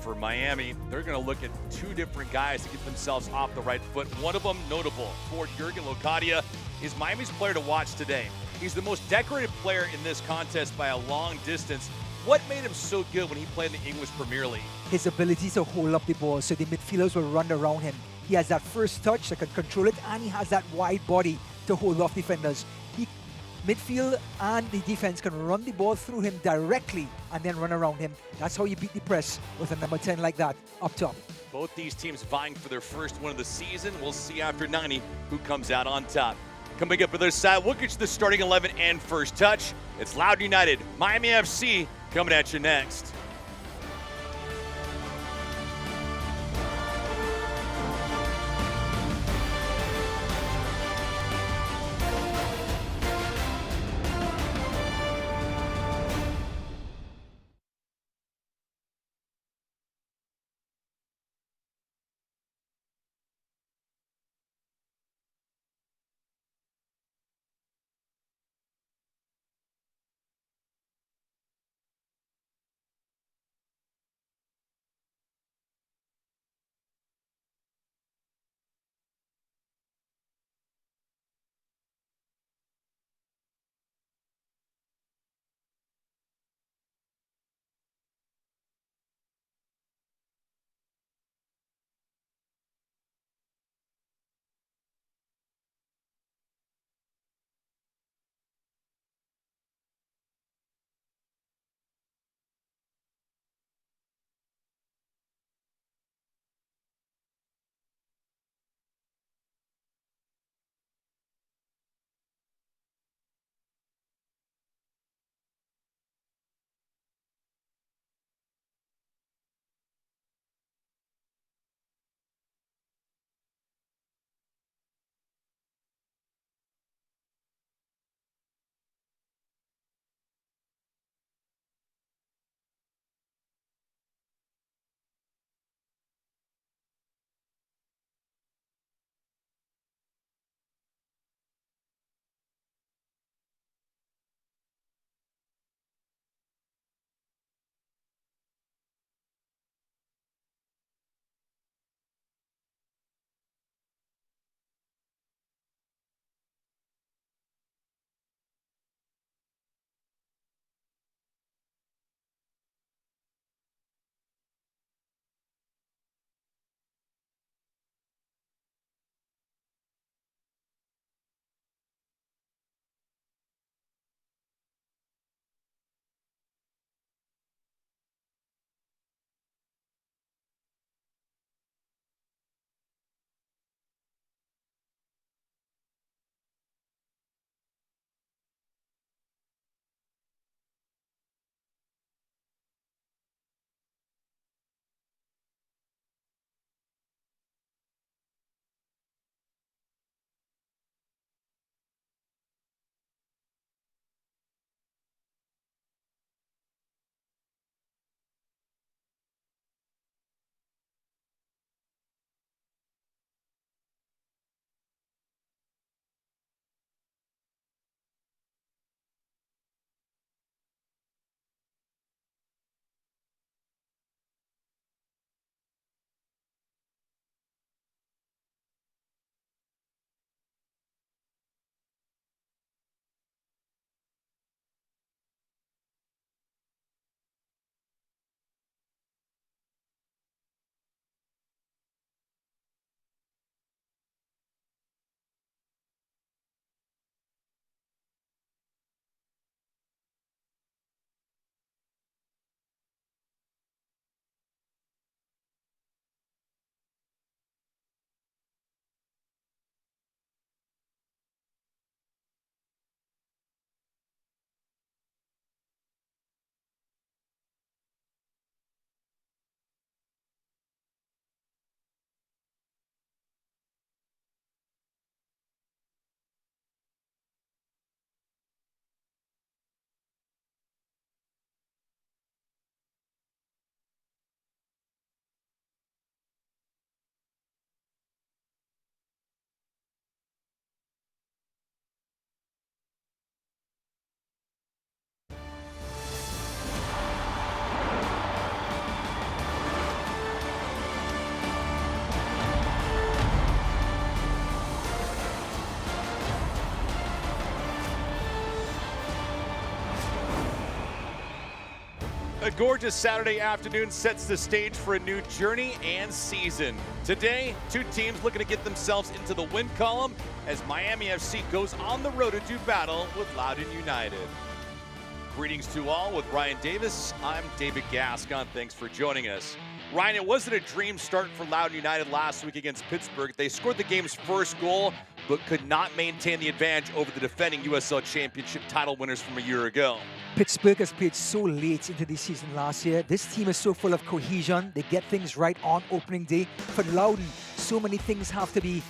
for Miami, they're going to look at two different guys to get themselves off the right foot. One of them notable for Jurgen Locadia is Miami's player to watch today. He's the most decorated player in this contest by a long distance. What made him so good when he played in the English Premier League? His ability to hold up the ball so the midfielders will run around him. He has that first touch that can control it, and he has that wide body to hold off defenders. Midfield and the defense can run the ball through him directly and then run around him. That's how you beat the press with a number 10 like that up top. Both these teams vying for their first win of the season. We'll see after 90 who comes out on top. Coming up on the other side, we'll get you the starting 11 and first touch. It's Loudoun United, Miami FC coming at you next. gorgeous Saturday afternoon sets the stage for a new journey and season. Today, two teams looking to get themselves into the win column as Miami FC goes on the road to do battle with Loudoun United. Greetings to all. With Ryan Davis, I'm David Gascon. Thanks for joining us. Ryan, it wasn't a dream start for Loudoun United last week against Pittsburgh. They scored the game's first goal, but could not maintain the advantage over the defending USL Championship title winners from a year ago. Pittsburgh has played so late into the season last year. This team is so full of cohesion. They get things right on opening day. For Loudoun, so many things have to be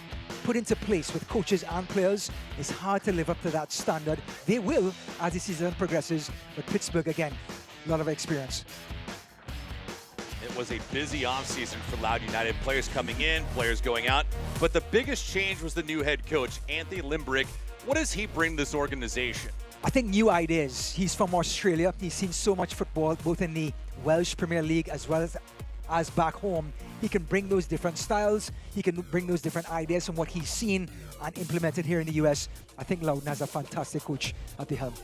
put into place with coaches and players. It's hard to live up to that standard. They will as the season progresses, but Pittsburgh, again, a lot of experience. It was a busy offseason for Loudoun United. Players coming in, players going out. But the biggest change was the new head coach, Anthony Limbrick. What does he bring to this organization? I think new ideas. He's from Australia. He's seen so much football, both in the Welsh Premier League as well as back home. He can bring those different styles. He can bring those different ideas from what he's seen and implemented here in the US. I think Loudoun has a fantastic coach at the helm.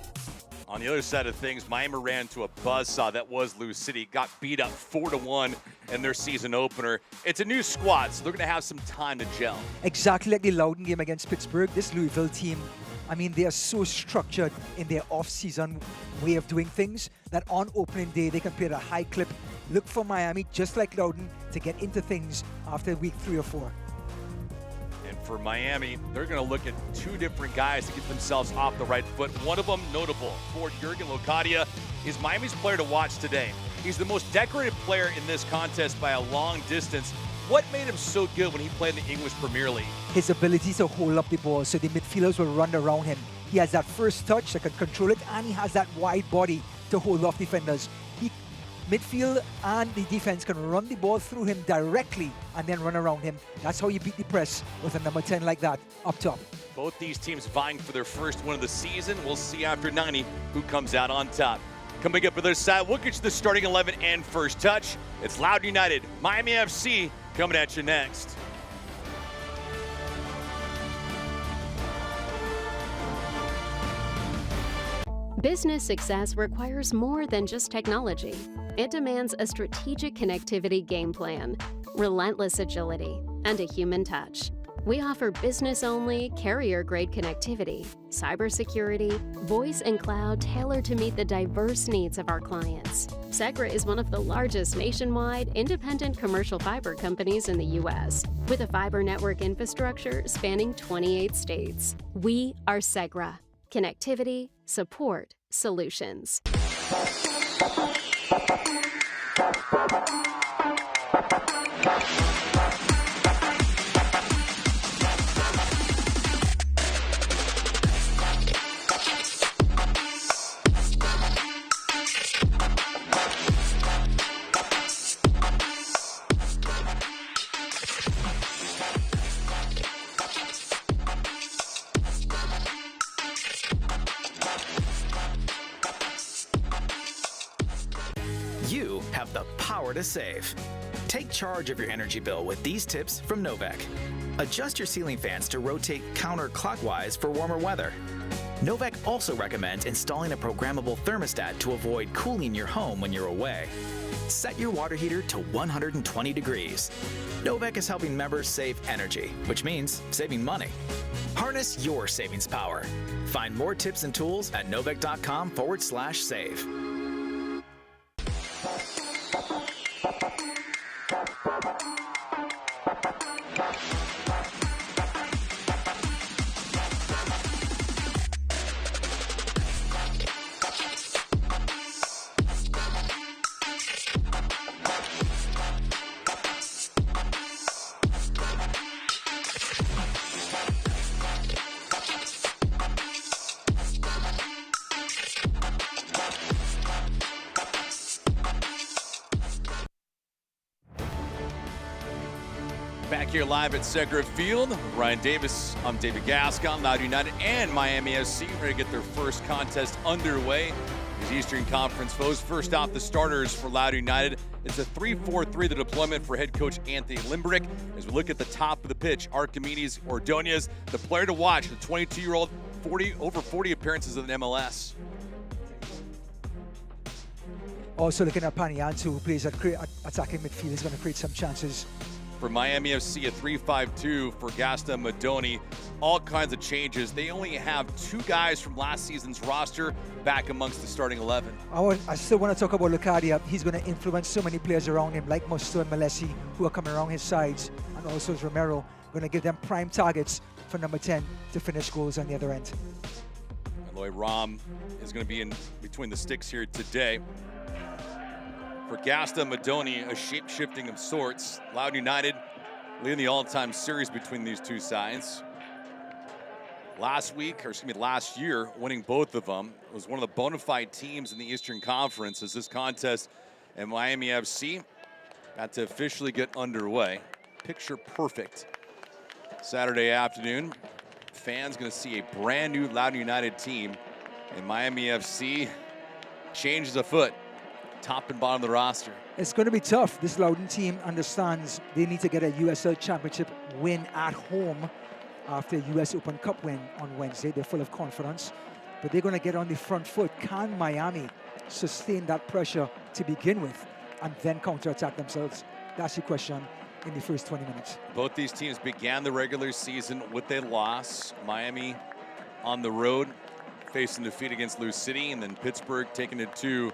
On the other side of things, Miami ran to a buzzsaw that was Lou City, got beat up 4-1 in their season opener. It's a new squad, so they're going to have some time to gel. Exactly like the Loudoun game against Pittsburgh, this Louisville team, I mean, they are so structured in their off-season way of doing things that on opening day, they can play at a high clip. Look for Miami, just like Loudoun, to get into things after week 3 or 4. And for Miami, they're going to look at two different guys to get themselves off the right foot. One of them notable, Ford Jurgen Locadia, is Miami's player to watch today. He's the most decorated player in this contest by a long distance. What made him so good when he played in the English Premier League? His ability to hold up the ball so the midfielders will run around him. He has that first touch that can control it, and he has that wide body to hold off defenders. Midfield and the defense can run the ball through him directly and then run around him. That's how you beat the press with a number 10 like that up top. Both these teams vying for their first win of the season. We'll see after 90 who comes out on top. Coming up on the other side, we'll get you the starting 11 and first touch. It's Loudoun United, Miami FC coming at you next. Business success requires more than just technology. It demands a strategic connectivity game plan, relentless agility, and a human touch. We offer business-only, carrier-grade connectivity, cybersecurity, voice and cloud tailored to meet the diverse needs of our clients. Segra is one of the largest nationwide independent commercial fiber companies in the U.S., with a fiber network infrastructure spanning 28 states. We are Segra. Connectivity, support, solutions. You have the power to save. Take charge of your energy bill with these tips from Novec. Adjust your ceiling fans to rotate counterclockwise for warmer weather. Novec also recommends installing a programmable thermostat to avoid cooling your home when you're away. Set your water heater to 120 degrees. Novec is helping members save energy, which means saving money. Harness your savings power. Find more tips and tools at novec.com/save. Back here live at Segra Field, Ryan Davis, I'm David Gascon. Loudoun United and Miami FC ready to get their first contest underway. These Eastern Conference foes. First off, the starters for Loudoun United. It's a 3-4-3, the deployment for head coach Anthony Limbrick. As we look at the top of the pitch, Archimedes Ordonez, the player to watch, the 22-year-old, over 40 appearances in the MLS. Also looking at Paniantu, who plays at attacking midfield, is going to create some chances. For Miami FC, a 3-5-2 for Gasta Madoni. All kinds of changes. They only have 2 guys from last season's roster back amongst the starting 11. I still want to talk about Locadia. He's going to influence so many players around him, like Musto and Malesi, who are coming around his sides, and also Romero, going to give them prime targets for number 10 to finish goals on the other end. Eloy Ram is going to be in between the sticks here today. For Gasta Madoni, a shape-shifting of sorts. Loudoun United leading the all-time series between these two sides. Last year, winning both of them. It was one of the bona fide teams in the Eastern Conference as this contest and Miami FC got to officially get underway. Picture perfect. Saturday afternoon, fans going to see a brand new Loudoun United team, and Miami FC changes afoot. Top and bottom of the roster. It's going to be tough. This Loudoun team understands they need to get a USL Championship win at home after a US Open Cup win on Wednesday. They're full of confidence, but they're going to get on the front foot. Can Miami sustain that pressure to begin with and then counterattack themselves? That's the question in the first 20 minutes. Both these teams began the regular season with a loss. Miami on the road, facing defeat against Lou City, and then Pittsburgh taking it to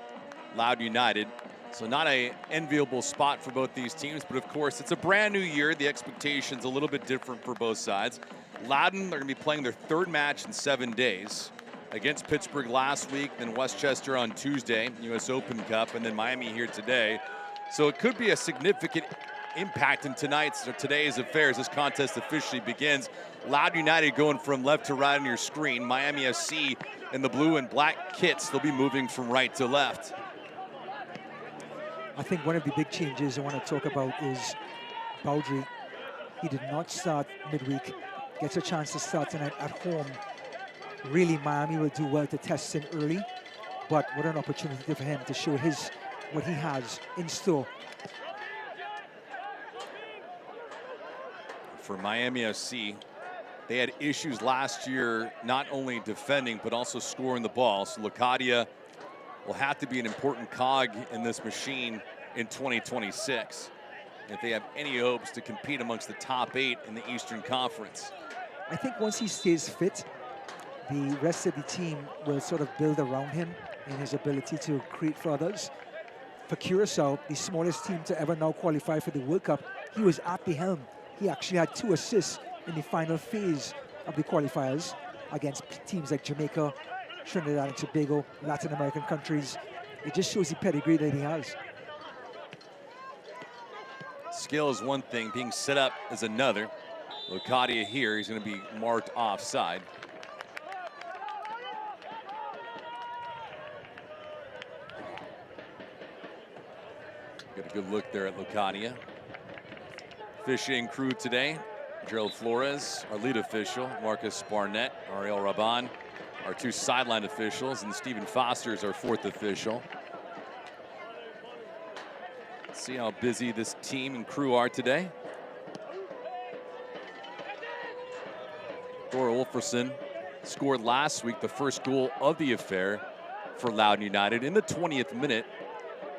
Loudoun United. So not an enviable spot for both these teams, but of course it's a brand new year. The expectation's a little bit different for both sides. Loudoun, they're gonna be playing their 3rd match in 7 days against Pittsburgh last week, then Westchester on Tuesday, US Open Cup, and then Miami here today. So it could be a significant impact in today's affairs. This contest officially begins. Loudoun United going from left to right on your screen. Miami FC in the blue and black kits, they'll be moving from right to left. I think one of the big changes I want to talk about is Baudry. He did not start midweek. Gets a chance to start tonight at home. Really, Miami will do well to test him early, but what an opportunity for him to show what he has in store. For Miami FC, they had issues last year, not only defending, but also scoring the ball. So Locadia will have to be an important cog in this machine in 2026 if they have any hopes to compete amongst the top 8 in the Eastern Conference. I think once he stays fit, the rest of the team will sort of build around him in his ability to create for others. For Curacao, the smallest team to ever now qualify for the World Cup, he was at the helm. He actually had 2 assists in the final phase of the qualifiers against teams like Jamaica, Trinidad and Tobago, Latin American countries. It just shows the pedigree that he has. Skill is one thing, being set up is another. Locadia here, he's going to be marked offside. Get a good look there at Locadia. Officiating crew today, Gerald Flores, our lead official, Marcus Barnett, Ariel Raban, our 2 sideline officials, and Stephen Foster is our 4th official. Let's see how busy this team and crew are today. Thor Ulferson scored last week the first goal of the affair for Loudoun United in the 20th minute,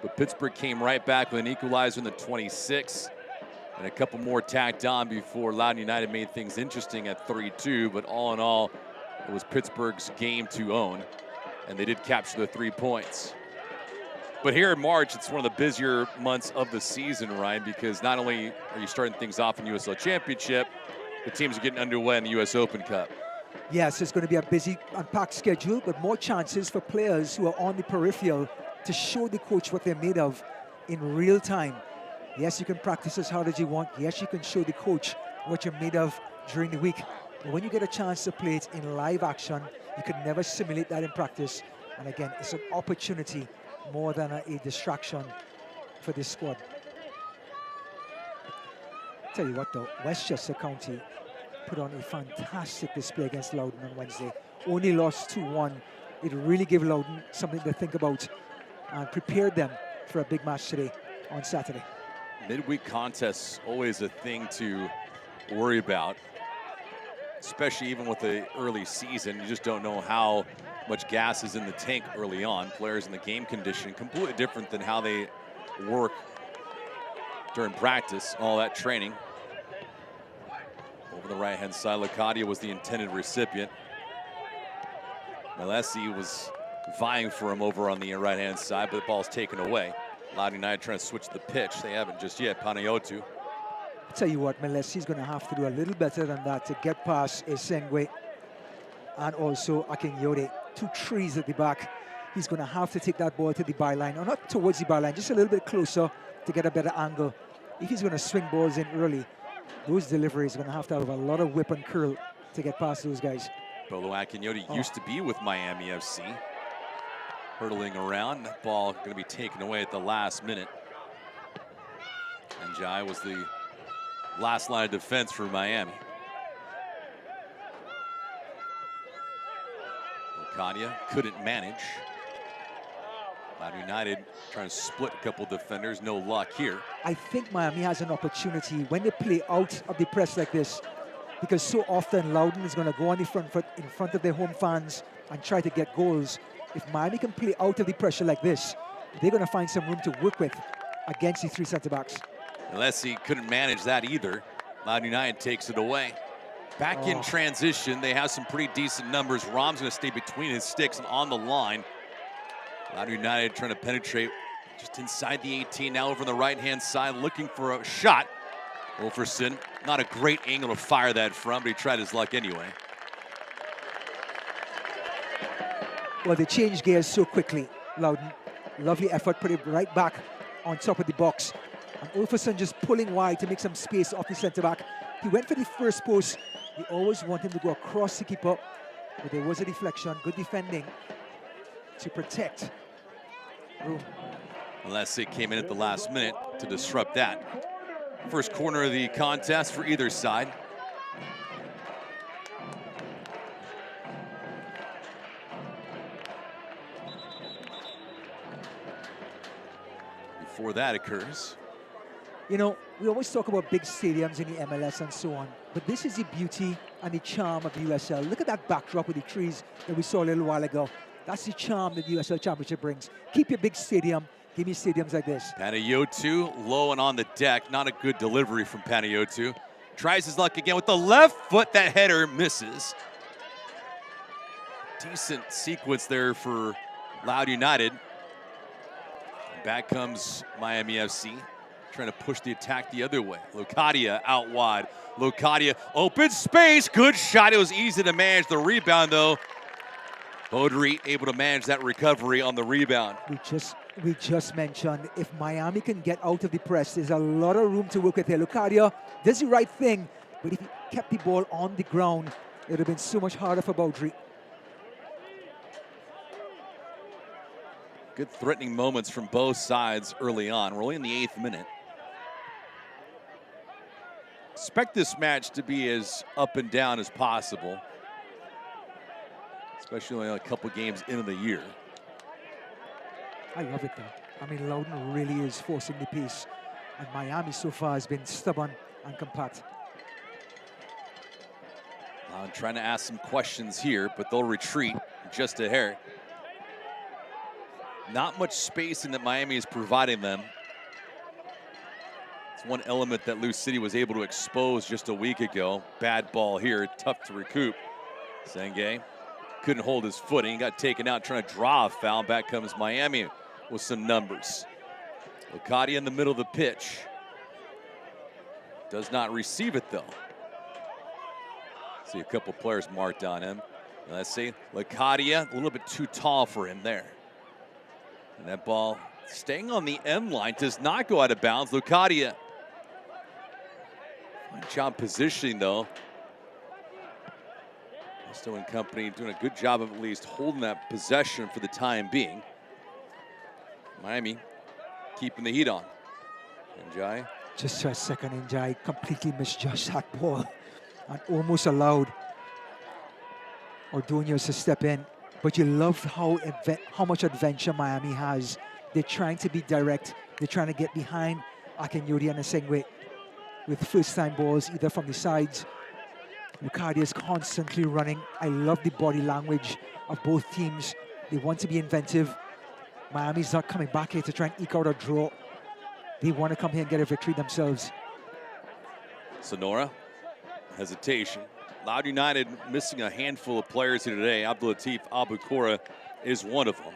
but Pittsburgh came right back with an equalizer in the 26th. And a couple more tacked on before Loudoun United made things interesting at 3-2. But all in all, it was Pittsburgh's game to own. And they did capture the 3 points. But here in March, it's one of the busier months of the season, Ryan, because not only are you starting things off in USL Championship, the teams are getting underway in the US Open Cup. Yes, it's going to be a busy and packed schedule, but more chances for players who are on the peripheral to show the coach what they're made of in real time. Yes, you can practice as hard as you want. Yes, you can show the coach what you're made of during the week. But when you get a chance to play it in live action, you can never simulate that in practice. And again, it's an opportunity more than a distraction for this squad. Tell you what though, Westchester County put on a fantastic display against Loudoun on Wednesday. Only lost 2-1. It really gave Loudoun something to think about and prepared them for a big match today on Saturday. Midweek contests always a thing to worry about. especially even with the early season. You just don't know how much gas is in the tank early on. Players in the game condition, completely different than how they work during practice, all that training. Over the right-hand side, Locadia was the intended recipient. Malesi was vying for him over on the right-hand side, but the ball's taken away. Loudoun United trying to switch the pitch. They haven't just yet. Panayotu. I'll tell you what, Malesi's going to have to do a little better than that to get past Esengwe and also Akinyode. 2 trees at the back. He's going to have to take that ball to the byline, or not towards the byline, just a little bit closer to get a better angle. If he's going to swing balls in early, those deliveries are going to have a lot of whip and curl to get past those guys. Bolo Akinyode used to be with Miami FC. Hurtling around, that ball going to be taken away at the last minute. And Jai was the last line of defense for Miami. Locadia couldn't manage. Loudoun United trying to split a couple defenders, no luck here. I think Miami has an opportunity when they play out of the press like this, because so often Loudoun is going to go on the front foot in front of their home fans and try to get goals. If Miami can play out of the pressure like this, they're going to find some room to work with against the 3 center-backs. Unless he couldn't manage that either. Loudoun United takes it away. Back in transition, they have some pretty decent numbers. Rom's going to stay between his sticks and on the line. Loudoun United trying to penetrate just inside the 18, now over on the right-hand side, looking for a shot. Wolferson, not a great angle to fire that from, but he tried his luck anyway. Well, they changed gears so quickly, Loudoun. Lovely effort, put it right back on top of the box. And Wolferson just pulling wide to make some space off the centre-back. He went for the first post. They always want him to go across the keeper, but there was a deflection. Good defending to protect room. Unless it came in at the last minute to disrupt that. First corner of the contest for either side. Before that occurs. You know, we always talk about big stadiums in the MLS and so on, but this is the beauty and the charm of the USL. Look at that backdrop with the trees that we saw a little while ago. That's the charm that the USL Championship brings. Keep your big stadium. Give me stadiums like this. Panayotu low and on the deck. Not a good delivery from Panayotu. Tries his luck again with the left foot. That header misses. Decent sequence there for Loudoun United. Back comes Miami FC, trying to push the attack the other way. Locadia out wide. Locadia, open space, good shot. It was easy to manage the rebound though. Baudry able to manage that recovery on the rebound. We just mentioned if Miami can get out of the press, there's a lot of room to work with here. Locadia does the right thing, but if he kept the ball on the ground, it would have been so much harder for Baudry. Good threatening moments from both sides early on. We're only in the 8th minute. Expect this match to be as up and down as possible, especially only a couple games into the year. I love it though. I mean, Loudoun really is forcing the pace, and Miami so far has been stubborn and compact. I'm trying to ask some questions here, but they'll retreat just a hair. Not much spacing that Miami is providing them. It's one element that Lou City was able to expose just a week ago. Bad ball here, tough to recoup. Senge couldn't hold his footing, got taken out trying to draw a foul. Back comes Miami with some numbers. Locadia in the middle of the pitch. Does not receive it though. See a couple players marked on him. Let's see, Locadia a little bit too tall for him there. And that ball staying on the end line, does not go out of bounds. Locadia. Fine job positioning though. Still and company doing a good job of at least holding that possession for the time being. Miami keeping the heat on. Njai. Just for a second, Njai completely misjudged that ball and almost allowed Ordonez to step in. But you love how much adventure Miami has. They're trying to be direct. They're trying to get behind Akinyode and Esengwe with first-time balls, either from the sides Lucadia is constantly running. I love the body language of both teams. They want to be inventive. Miami's not coming back here to try and eke out a draw. They want to come here and get a victory themselves. Sonora, hesitation. Loudoun United missing a handful of players here today. Abdulatif Abukora is one of them.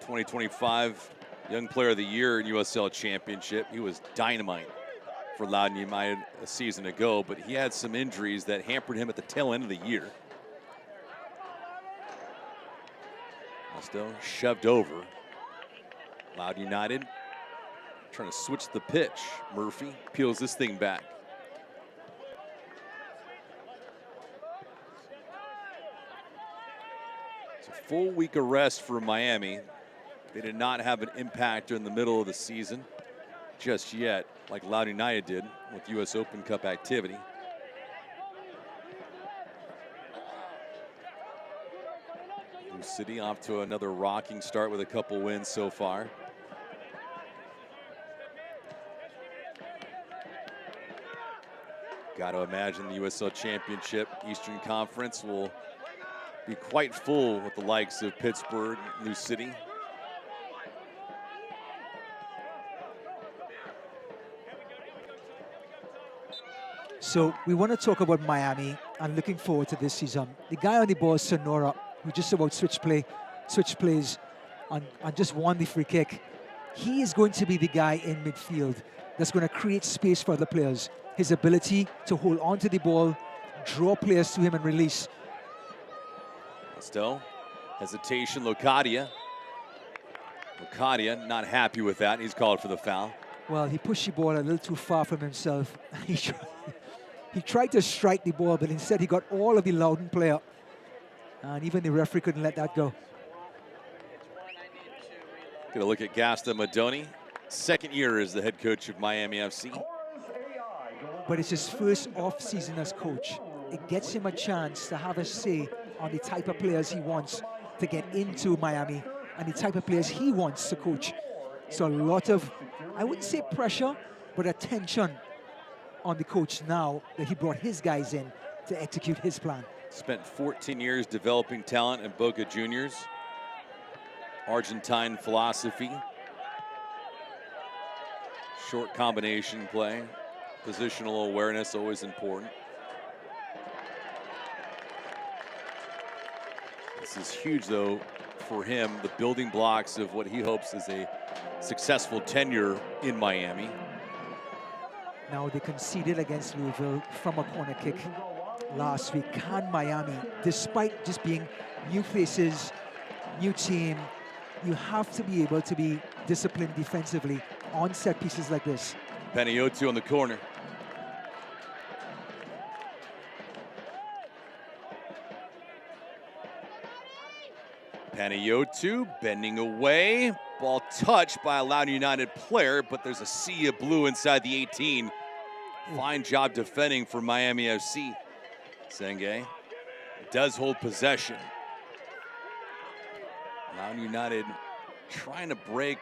2025 Young Player of the Year in USL Championship. He was dynamite for Loudoun United a season ago, but he had some injuries that hampered him at the tail end of the year. Still shoved over. Loudoun United trying to switch the pitch. Murphy peels this thing back. It's a full week of rest for Miami. They did not have an impact during the middle of the season just yet, like Loudoun United did with US Open Cup activity. New City off to another rocking start with a couple wins so far. Got to imagine the USL Championship Eastern Conference will be quite full with the likes of Pittsburgh, New City. So we want to talk about Miami and looking forward to this season. The guy on the ball is Sonora, who just about switch plays and just won the free kick. He is going to be the guy in midfield that's going to create space for other players. His ability to hold on to the ball, draw players to him and release. Still, hesitation, Locadia. Locadia not happy with that. He's called for the foul. Well, he pushed the ball a little too far from himself. He tried to strike the ball, but instead he got all of the Loudoun player. And even the referee couldn't let that go. Gonna look at Gasta Madoni. Second year as the head coach of Miami FC. But it's his first off-season as coach. It gets him a chance to have a say on the type of players he wants to get into Miami and the type of players he wants to coach. So a lot of, I wouldn't say pressure, but attention on the coach now that he brought his guys in to execute his plan. Spent 14 years developing talent in Boca Juniors. Argentine philosophy. Short combination play. Positional awareness, always important. This is huge, though, for him, the building blocks of what he hopes is a successful tenure in Miami. Now they conceded against Louisville from a corner kick last week. Can Miami, despite just being new faces, new team, you have to be able to be disciplined defensively on set pieces like this. Panayiotou on the corner. Panayiotou bending away. Ball touched by a Loudoun United player, but there's a sea of blue inside the 18. Fine job defending for Miami FC. Senge does hold possession. Loudoun United trying to break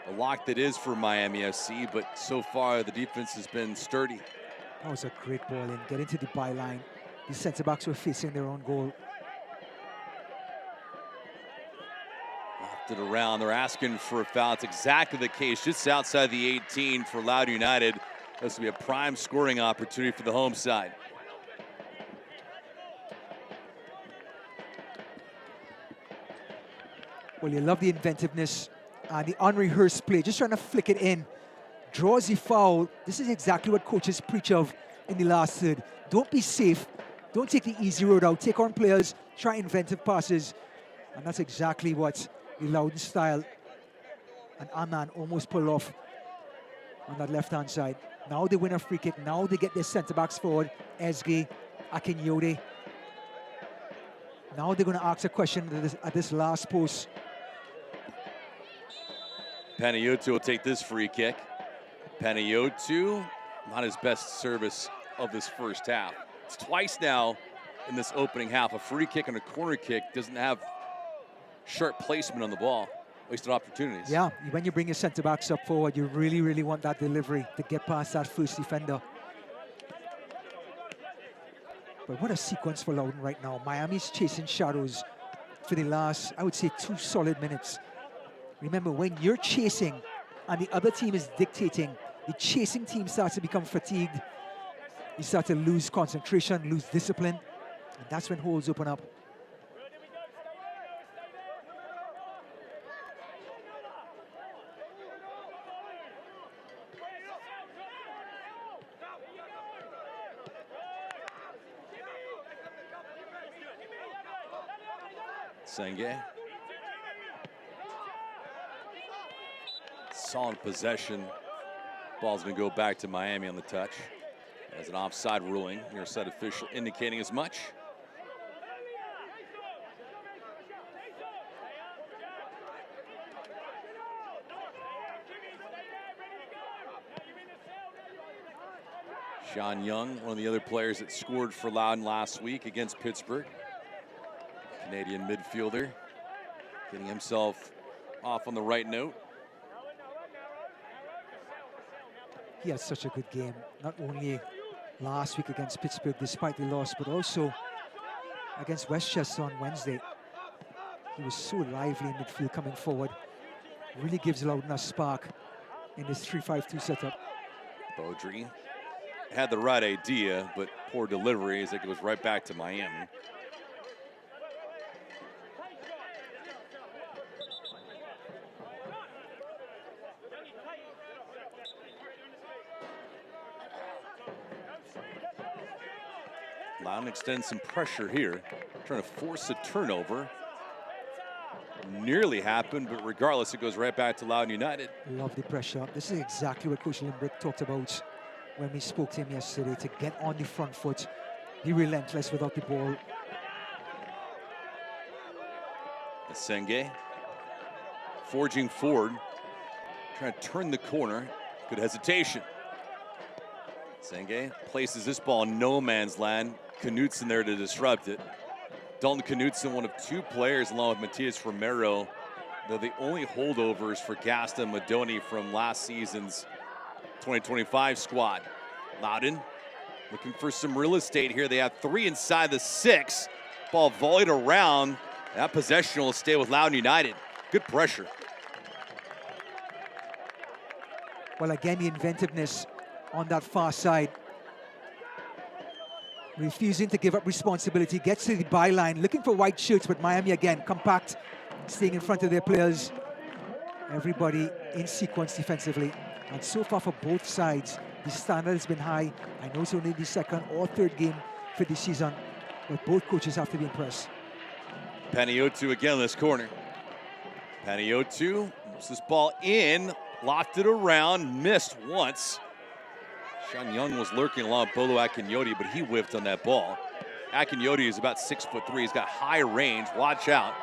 a lock that is for Miami FC, but so far the defense has been sturdy. That was a great ball in. Get into the byline. The centre-backs were facing their own goal. Lopped it around. They're asking for a foul. It's exactly the case. Just outside the 18 for Loudoun United. This will be a prime scoring opportunity for the home side. Well, you love the inventiveness and the unrehearsed play. Just trying to flick it in. Draws the foul. This is exactly what coaches preach of in the last third. Don't be safe. Don't take the easy road out. Take on players. Try inventive passes. And that's exactly what the Loudoun style and Aman almost pulled off on that left-hand side. Now they win a free kick. Now they get their centre-backs forward. Ezgi, Akinyode. Now they're going to ask a question at this last post. Panayiotou will take this free kick. Panayiotou, not his best service of this first half. It's twice now in this opening half. A free kick and a corner kick doesn't have sharp placement on the ball. Wasted opportunities. Yeah, when you bring your centre-backs up forward, you really, really want that delivery to get past that first defender. But what a sequence for Loudoun right now. Miami's chasing shadows for the last, I would say, 2 solid minutes. Remember, when you're chasing and the other team is dictating, the chasing team starts to become fatigued. You start to lose concentration, lose discipline, and that's when holes open up. Senge. Solid possession. Ball's going to go back to Miami on the touch. As an offside ruling, near side official indicating as much. Sean Young, one of the other players that scored for Loudoun last week against Pittsburgh. Canadian midfielder, getting himself off on the right note. He had such a good game, not only last week against Pittsburgh despite the loss, but also against Westchester on Wednesday. He was so lively in midfield coming forward. Really gives Loudoun a spark in this 3-5-2 setup. Beaudry had the right idea, but poor delivery as it goes right back to Miami. Loudoun extends some pressure here, trying to force a turnover. Nearly happened, but regardless, it goes right back to Loudoun United. Love the pressure. This is exactly what Coach Limbrick talked about when we spoke to him yesterday, to get on the front foot, be relentless without the ball. Senge forging forward, trying to turn the corner. Good hesitation. Senge places this ball in no man's land. Knutson there to disrupt it. Dalton Knutson, one of 2 players along with Matias Romero. They're the only holdovers for Gaston Madoni from last season's 2025 squad. Loudoun looking for some real estate here. They have 3 inside the 6. Ball volleyed around. That possession will stay with Loudoun United. Good pressure. Well, again, the inventiveness on that far side. Refusing to give up responsibility, gets to the byline, looking for white shirts, but Miami again, compact, staying in front of their players. Everybody in sequence defensively. And so far for both sides, the standard has been high. I know it's only the 2nd or 3rd game for the season, but both coaches have to be impressed. Panayiotou again in this corner. Panayiotou moves this ball in, lofted around, missed once. Sean Young was lurking along Bolo Akinyoti, but he whiffed on that ball. Akinyoti is about 6'3". He's got high range. Watch out.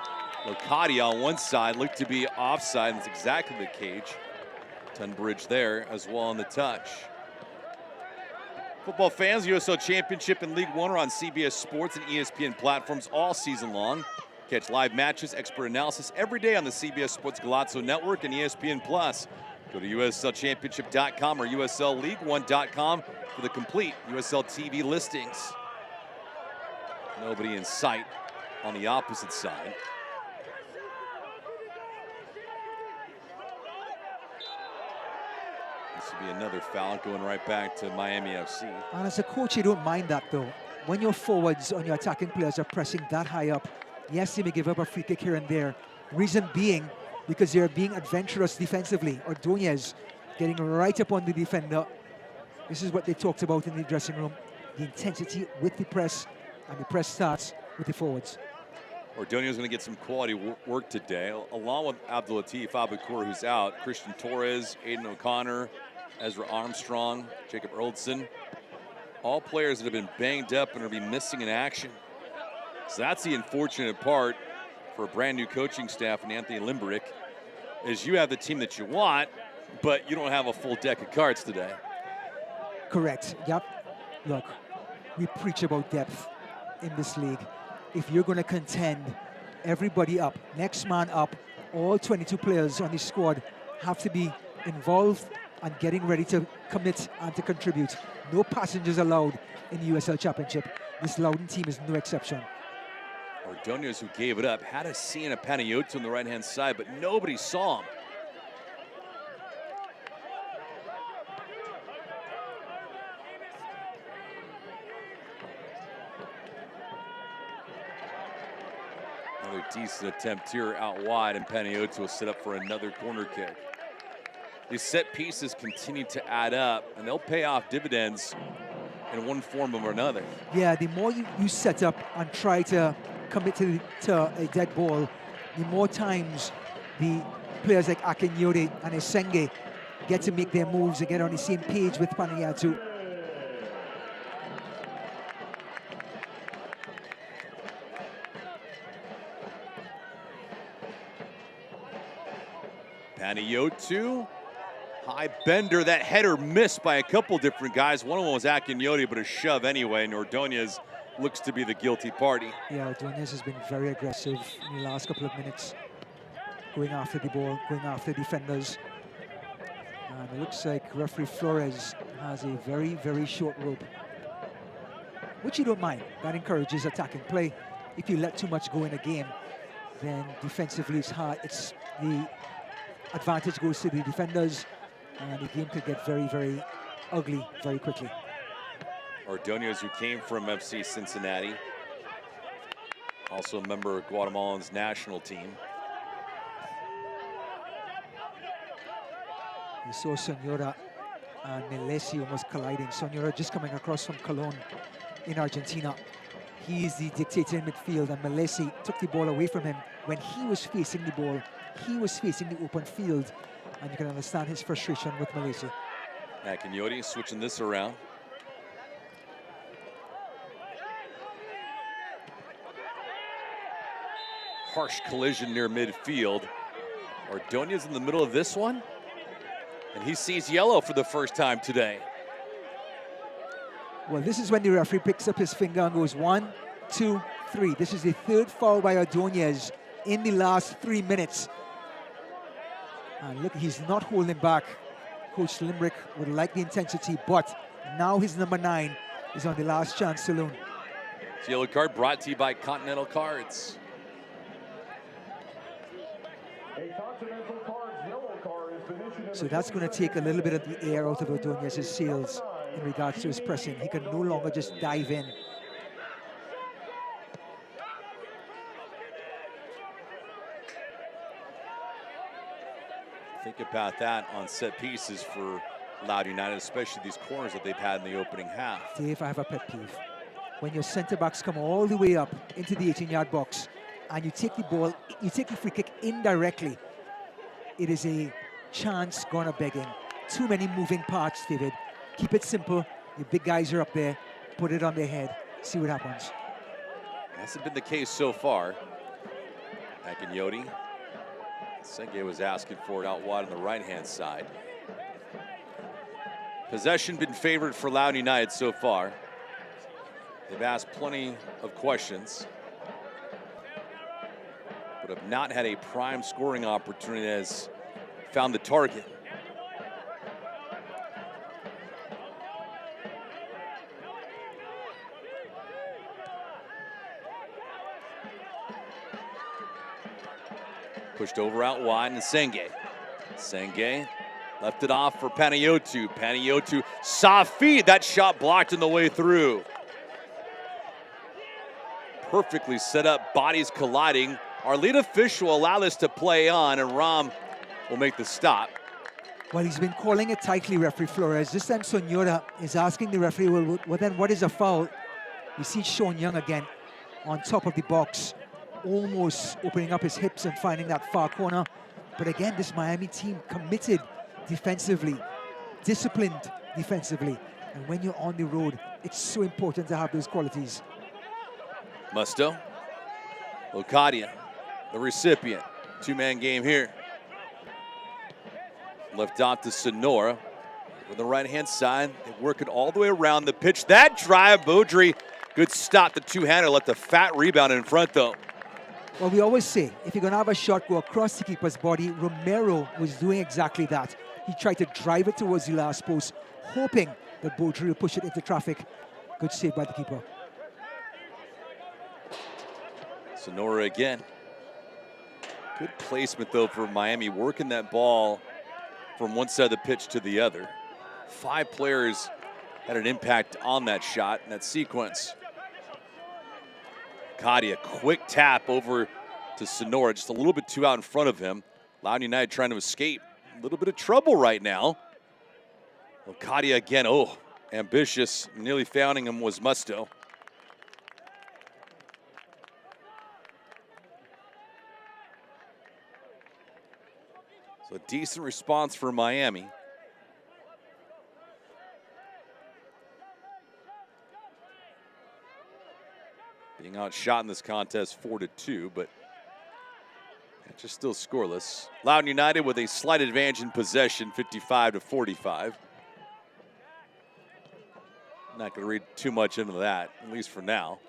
Locadia on one side looked to be offside. That's exactly the cage. Tunbridge there as well on the touch. Football fans, USL Championship and League One are on CBS Sports and ESPN platforms all season long. Catch live matches, expert analysis every day on the CBS Sports Galazzo Network and ESPN Plus. Go to USLChampionship.com or USLLeague1.com for the complete USL TV listings. Nobody in sight on the opposite side. This will be another foul going right back to Miami FC. And as a coach, you don't mind that though. When your forwards on your attacking players are pressing that high up, yes, they may give up a free kick here and there. Reason being, because they're being adventurous defensively. Ordonez getting right up on the defender. This is what they talked about in the dressing room. The intensity with the press, and the press starts with the forwards. Ordonez is going to get some quality work today, along with Abdul Latif Abakur, who's out, Christian Torres, Aiden O'Connor, Ezra Armstrong, Jacob Earldson. All players that have been banged up and are being missing in action. So that's the unfortunate part for a brand new coaching staff and Anthony Limbrick, is you have the team that you want, but you don't have a full deck of cards today. Correct. Yep. Look, we preach about depth in this league. If you're going to contend, everybody up, next man up, all 22 players on the squad have to be involved and getting ready to commit and to contribute. No passengers allowed in the USL Championship. This Loudoun team is no exception. Ordonez, who gave it up, had a scene of Panayotou on the right-hand side, but nobody saw him. Another decent attempt here out wide, and Panayotou will set up for another corner kick. These set pieces continue to add up, and they'll pay off dividends in one form or another. Yeah, the more you set up and try to commit to a dead ball, the more times the players like Akinyode and Esenge get to make their moves and get on the same page with Panayotou. Panayotou, high bender, that header missed by a couple different guys. One of them was Akinyode, but a shove anyway, and Ordonez looks to be the guilty party. Yeah, Ordonez has been very aggressive in the last couple of minutes, going after the ball, going after defenders. And it looks like referee Flores has a very, very short rope, which you don't mind. That encourages attacking play. If you let too much go in a game, then defensively it's hard. It's the advantage goes to the defenders, and the game could get very, very ugly very quickly. Ordonez, who came from FC Cincinnati, also a member of Guatemalan's national team. You saw Sonora and Melesi almost colliding. Sonora just coming across from Cologne in Argentina. He is the dictator in midfield, and Melesi took the ball away from him. When he was facing the ball, he was facing the open field, and you can understand his frustration with Melesi. Akinyode switching this around. Harsh collision near midfield. Ordonez in the middle of this one, and he sees yellow for the first time today. Well, this is when the referee picks up his finger and goes 1, 2, 3. This is the third foul by Ordonez in the last 3 minutes. And look, he's not holding back. Coach Limerick would like the intensity, but now his number 9 is on the last chance saloon. This yellow card brought to you by Continental Cards. So that's going to take a little bit of the air out of Ordonez's sails in regards to his pressing. He can no longer just dive in. Think about that on set pieces for Loudoun United, especially these corners that they've had in the opening half. Dave, I have a pet peeve. When your centre backs come all the way up into the 18-yard box and you take the ball, you take the free kick indirectly, it is a chance gone a begging. Too many moving parts, David. Keep it simple. Your big guys are up there. Put it on their head. See what happens. Hasn't been the case so far. Akinyode. Senge was asking for it out wide on the right-hand side. Possession been favored for Loudoun United so far. They've asked plenty of questions, but have not had a prime scoring opportunity that has found the target. Pushed over out wide, and Senge. Senge left it off for Panayotou. Panayotou, soft feed. That shot blocked on the way through. Perfectly set up, bodies colliding. Our lead official will allow this to play on, and Ram will make the stop. Well, he's been calling it tightly, referee Flores. This time Sonora is asking the referee, well, then what is a foul? We see Sean Young again on top of the box, almost opening up his hips and finding that far corner. But again, this Miami team committed defensively, disciplined defensively. And when you're on the road, it's so important to have those qualities. Musto, Locadia, the recipient. Two-man game here. Left off to Sonora. On the right-hand side, they work it all the way around the pitch. That drive, Baudry, good stop. The two-hander left a fat rebound in front, though. Well, we always say, if you're going to have a shot go across the keeper's body, Romero was doing exactly that. He tried to drive it towards the last post, hoping that Baudry would push it into traffic. Good save by the keeper. Sonora again. Good placement though for Miami, working that ball from one side of the pitch to the other. 5 players had an impact on that shot and that sequence. Locadia, quick tap over to Sonora, just a little bit too out in front of him. Loudoun United trying to escape. A little bit of trouble right now. Locadia again, oh, ambitious. Nearly fouling him was Musto. So a decent response for Miami. Being outshot in this contest 4-2, but just still scoreless. Loudoun United with a slight advantage in possession, 55-45. Not going to read too much into that, at least for now.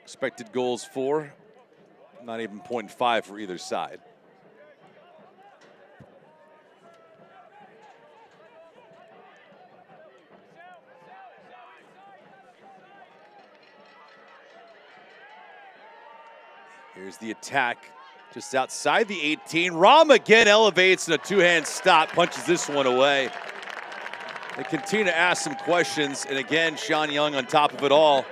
Expected goals 4, not even 0.5 for either side. Here's the attack just outside the 18. Ram again elevates and a two-hand stop, punches this one away. They continue to ask some questions, and again, Sean Young on top of it all.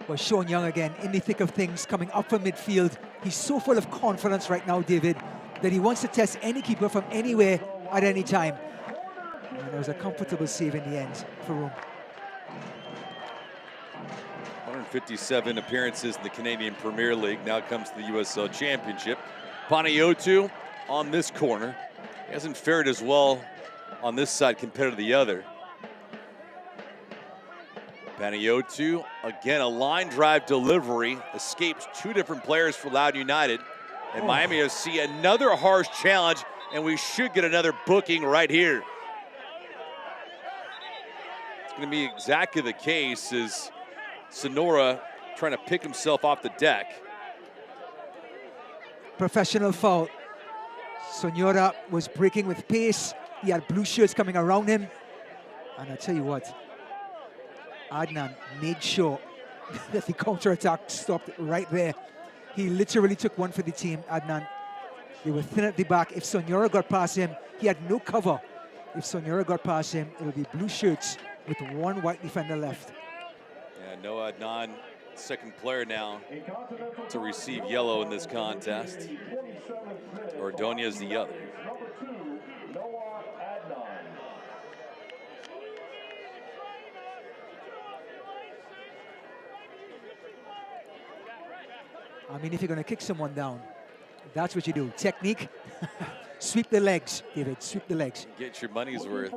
Well, Sean Young again in the thick of things, coming up from midfield. He's so full of confidence right now, David, that he wants to test any keeper from anywhere at any time. And there was a comfortable save in the end for Rome. 157 appearances in the Canadian Premier League. Now comes to the USL Championship. Panayiotou on this corner. He hasn't fared as well on this side compared to the other. Panayiotou, again, a line drive delivery. Escapes 2 different players for Loudoun United. And Miami FC another harsh challenge, and we should get another booking right here. It's going to be exactly the case as Sonora trying to pick himself off the deck. Professional foul. Sonora was breaking with pace. He had blue shirts coming around him. And I tell you what, Adnan made sure that the counter-attack stopped right there. He literally took one for the team, Adnan. They were thin at the back. If Sonora got past him, he had no cover. If Sonora got past him, it would be blue shirts with 1 white defender left. Yeah, no Adnan, second player now to receive yellow in this contest. Ordonez the other. I mean, if you're going to kick someone down, that's what you do. Technique, sweep the legs, David, sweep the legs. Get your money's worth.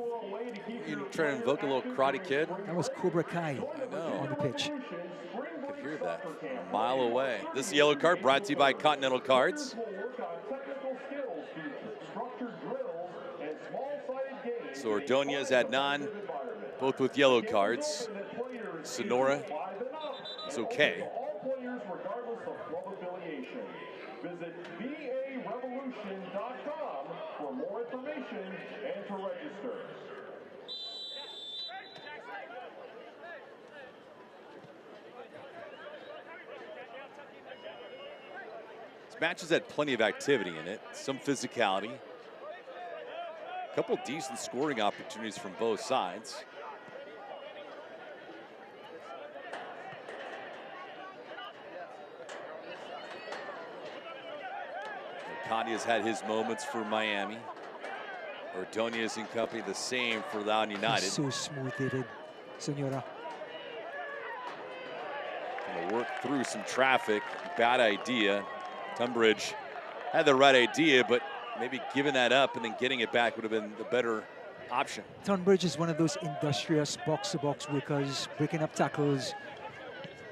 You trying to invoke a little karate kid? That was Cobra Kai on the pitch. I could hear that from a mile away. This yellow card brought to you by Continental Cards. So Ordonez, Adnan, both with yellow cards. Sonora is okay. Visit varevolution.com for more information and to register. This match has had plenty of activity in it, some physicality. A couple decent scoring opportunities from both sides. Conti had his moments for Miami. Ordonez and company the same for Loudoun United. He's so smooth, David. Sonora. Gonna work through some traffic. Bad idea. Tunbridge had the right idea, but maybe giving that up and then getting it back would have been the better option. Tunbridge is one of those industrious box-to-box workers, breaking up tackles.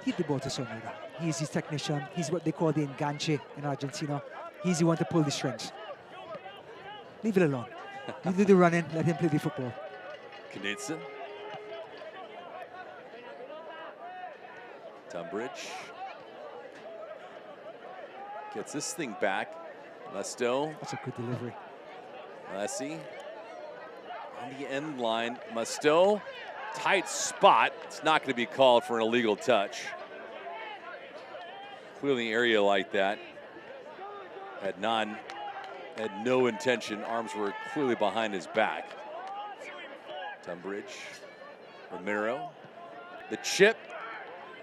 Hit the ball to Sonora. He's his technician. He's what they call the enganche in Argentina. He's the one to pull the strings. Leave it alone. You do the running, let him play the football. Knudsen. Tunbridge. Gets this thing back. Musto. That's a good delivery. Lessie. On the end line. Musto. tight spot. It's not going to be called for an illegal touch. Clearly, an area like that had no intention. Arms were clearly behind his back. Tunbridge, Romero, the chip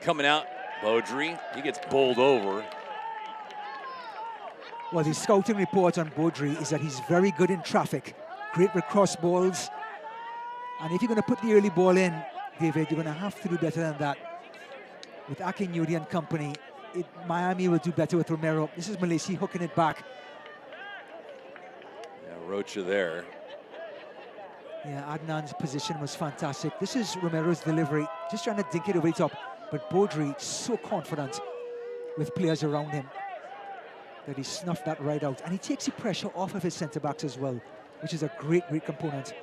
coming out. Beaudry, he gets bowled over. Well, the scouting report on Beaudry is that he's very good in traffic, great with cross balls. And if you're going to put the early ball in, David, you're going to have to do better than that. With Akinyudi and company, Miami will do better with Romero. This is Malaysia hooking it back. Yeah, Rocha there. Yeah, Adnan's position was fantastic. This is Romero's delivery, just trying to dink it over the top. But Beaudry, so confident with players around him that he snuffed that right out. And he takes the pressure off of his centre-backs as well, which is a great, great component.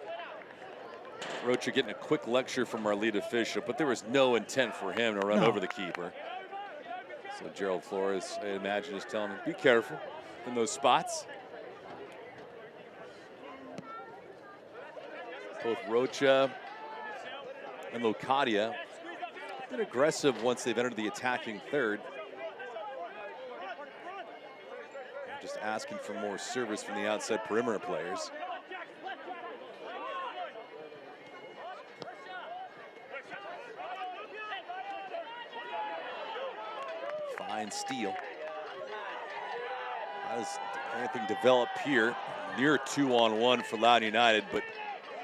Rocha getting a quick lecture from our lead official, but there was no intent for him to run over the keeper. So Gerald Flores, I imagine, is telling him, be careful in those spots. Both Rocha and Locadia have been aggressive once they've entered the attacking third. Just asking for more service from the outside perimeter players. Fine steal. How does anything develop here? Near 2-on-1 for Loudoun United, but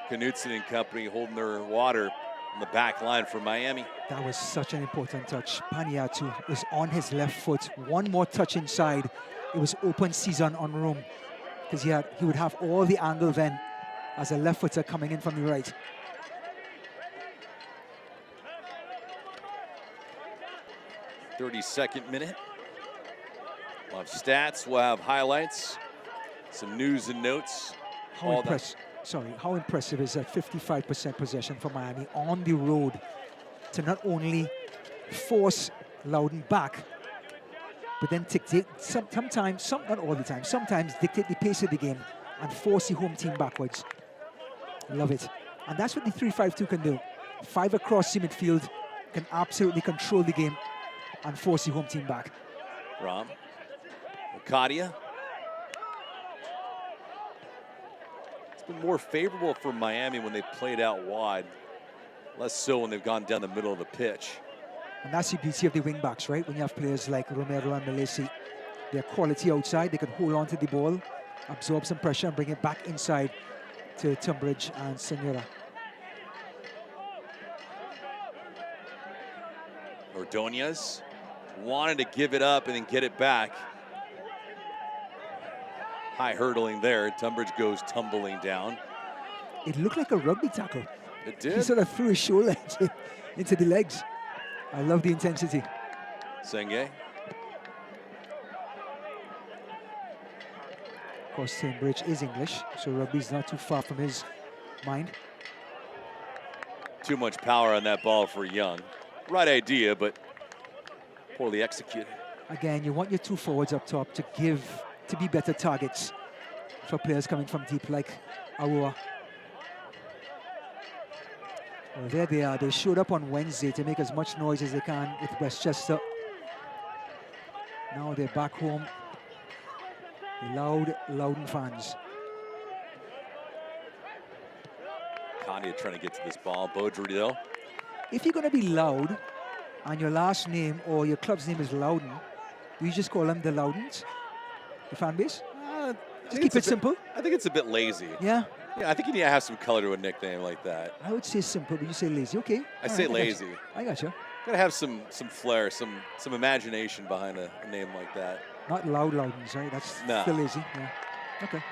Knutson and company holding their water on the back line for Miami. That was such an important touch. Paniatu was on his left foot. One more touch inside. It was open season on Rome because he would have all the angle then as a left footer coming in from the right. .32 minute. We'll have stats, we'll have highlights, some news and notes. How impressive is that 55% possession for Miami on the road to not only force Loudoun back, but then sometimes, not all the time, sometimes dictate the pace of the game and force the home team backwards. Love it. And that's what the 3-5-2 can do. 5 across the midfield can absolutely control the game and force the home team back. Ram, Locadia. It's been more favorable for Miami when they've played out wide, less so when they've gone down the middle of the pitch. And that's the beauty of the wing backs, right? When you have players like Romero and Malaysia, they're quality outside. They can hold on to the ball, absorb some pressure, and bring it back inside to Tunbridge and Senora. Ordonez wanted to give it up and then get it back. High hurdling there. Tunbridge goes tumbling down. It looked like a rugby tackle. It did. He sort of threw his shoulder into the legs. I love the intensity. Senge. Of course, Cambridge is English, so rugby's not too far from his mind. Too much power on that ball for Young. Right idea, but poorly executed. Again, you want your 2 forwards up top to be better targets for players coming from deep like Aua. Well, there they are. They showed up on Wednesday to make as much noise as they can with Westchester. Now they're back home. Loud Loudoun fans. Condia trying to get to this ball. Beaudry though. If you're going to be loud and your last name or your club's name is Loudoun, do you just call them the Loudons, the fan base? Just keep it simple. I think it's a bit lazy. Yeah. Yeah, I think you need to have some color to a nickname like that. I would say simple, but you say lazy. Okay. I say lazy. I got you. Gotta have some flair, some imagination behind a name like that. Not loud Loudons, right? That's still lazy. Yeah. Okay.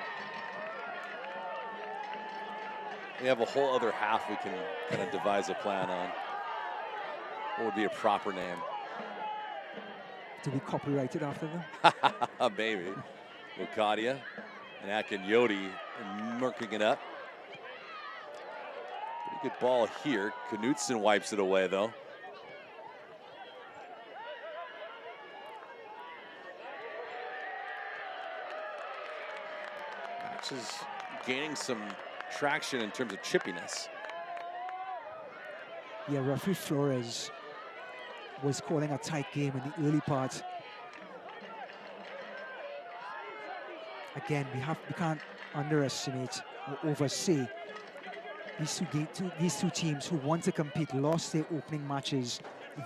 We have a whole other half we can kind of devise a plan on. What would be a proper name? To be copyrighted after them? Maybe. Locadia and Akinyodi murking it up. Pretty good ball here. Knutson wipes it away though. Match is gaining some traction in terms of chippiness. Yeah, referee Flores was calling a tight game in the early part. Again, we can't underestimate or oversee these two teams who want to compete, lost their opening matches.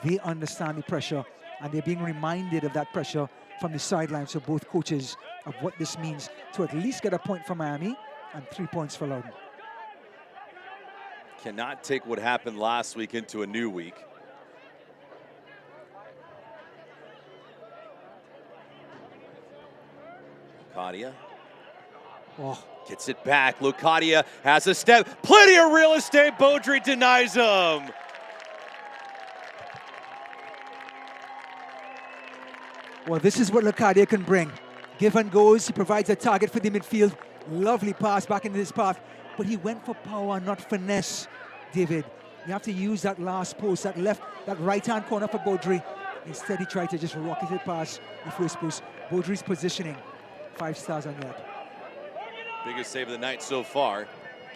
They understand the pressure, and they're being reminded of that pressure from the sidelines of both coaches of what this means to at least get a point for Miami and 3 points for Loudoun. Cannot take what happened last week into a new week. Locadia gets it back. Locadia has a step. Plenty of real estate. Beaudry denies him. Well, this is what Locadia can bring. Give and goes. He provides a target for the midfield. Lovely pass back into this path. But he went for power, not finesse, David. You have to use that last post, that right-hand corner for Beaudry. Instead, he tried to just rocket it past the first post. Beaudry's positioning, 5 stars on that. Biggest save of the night so far.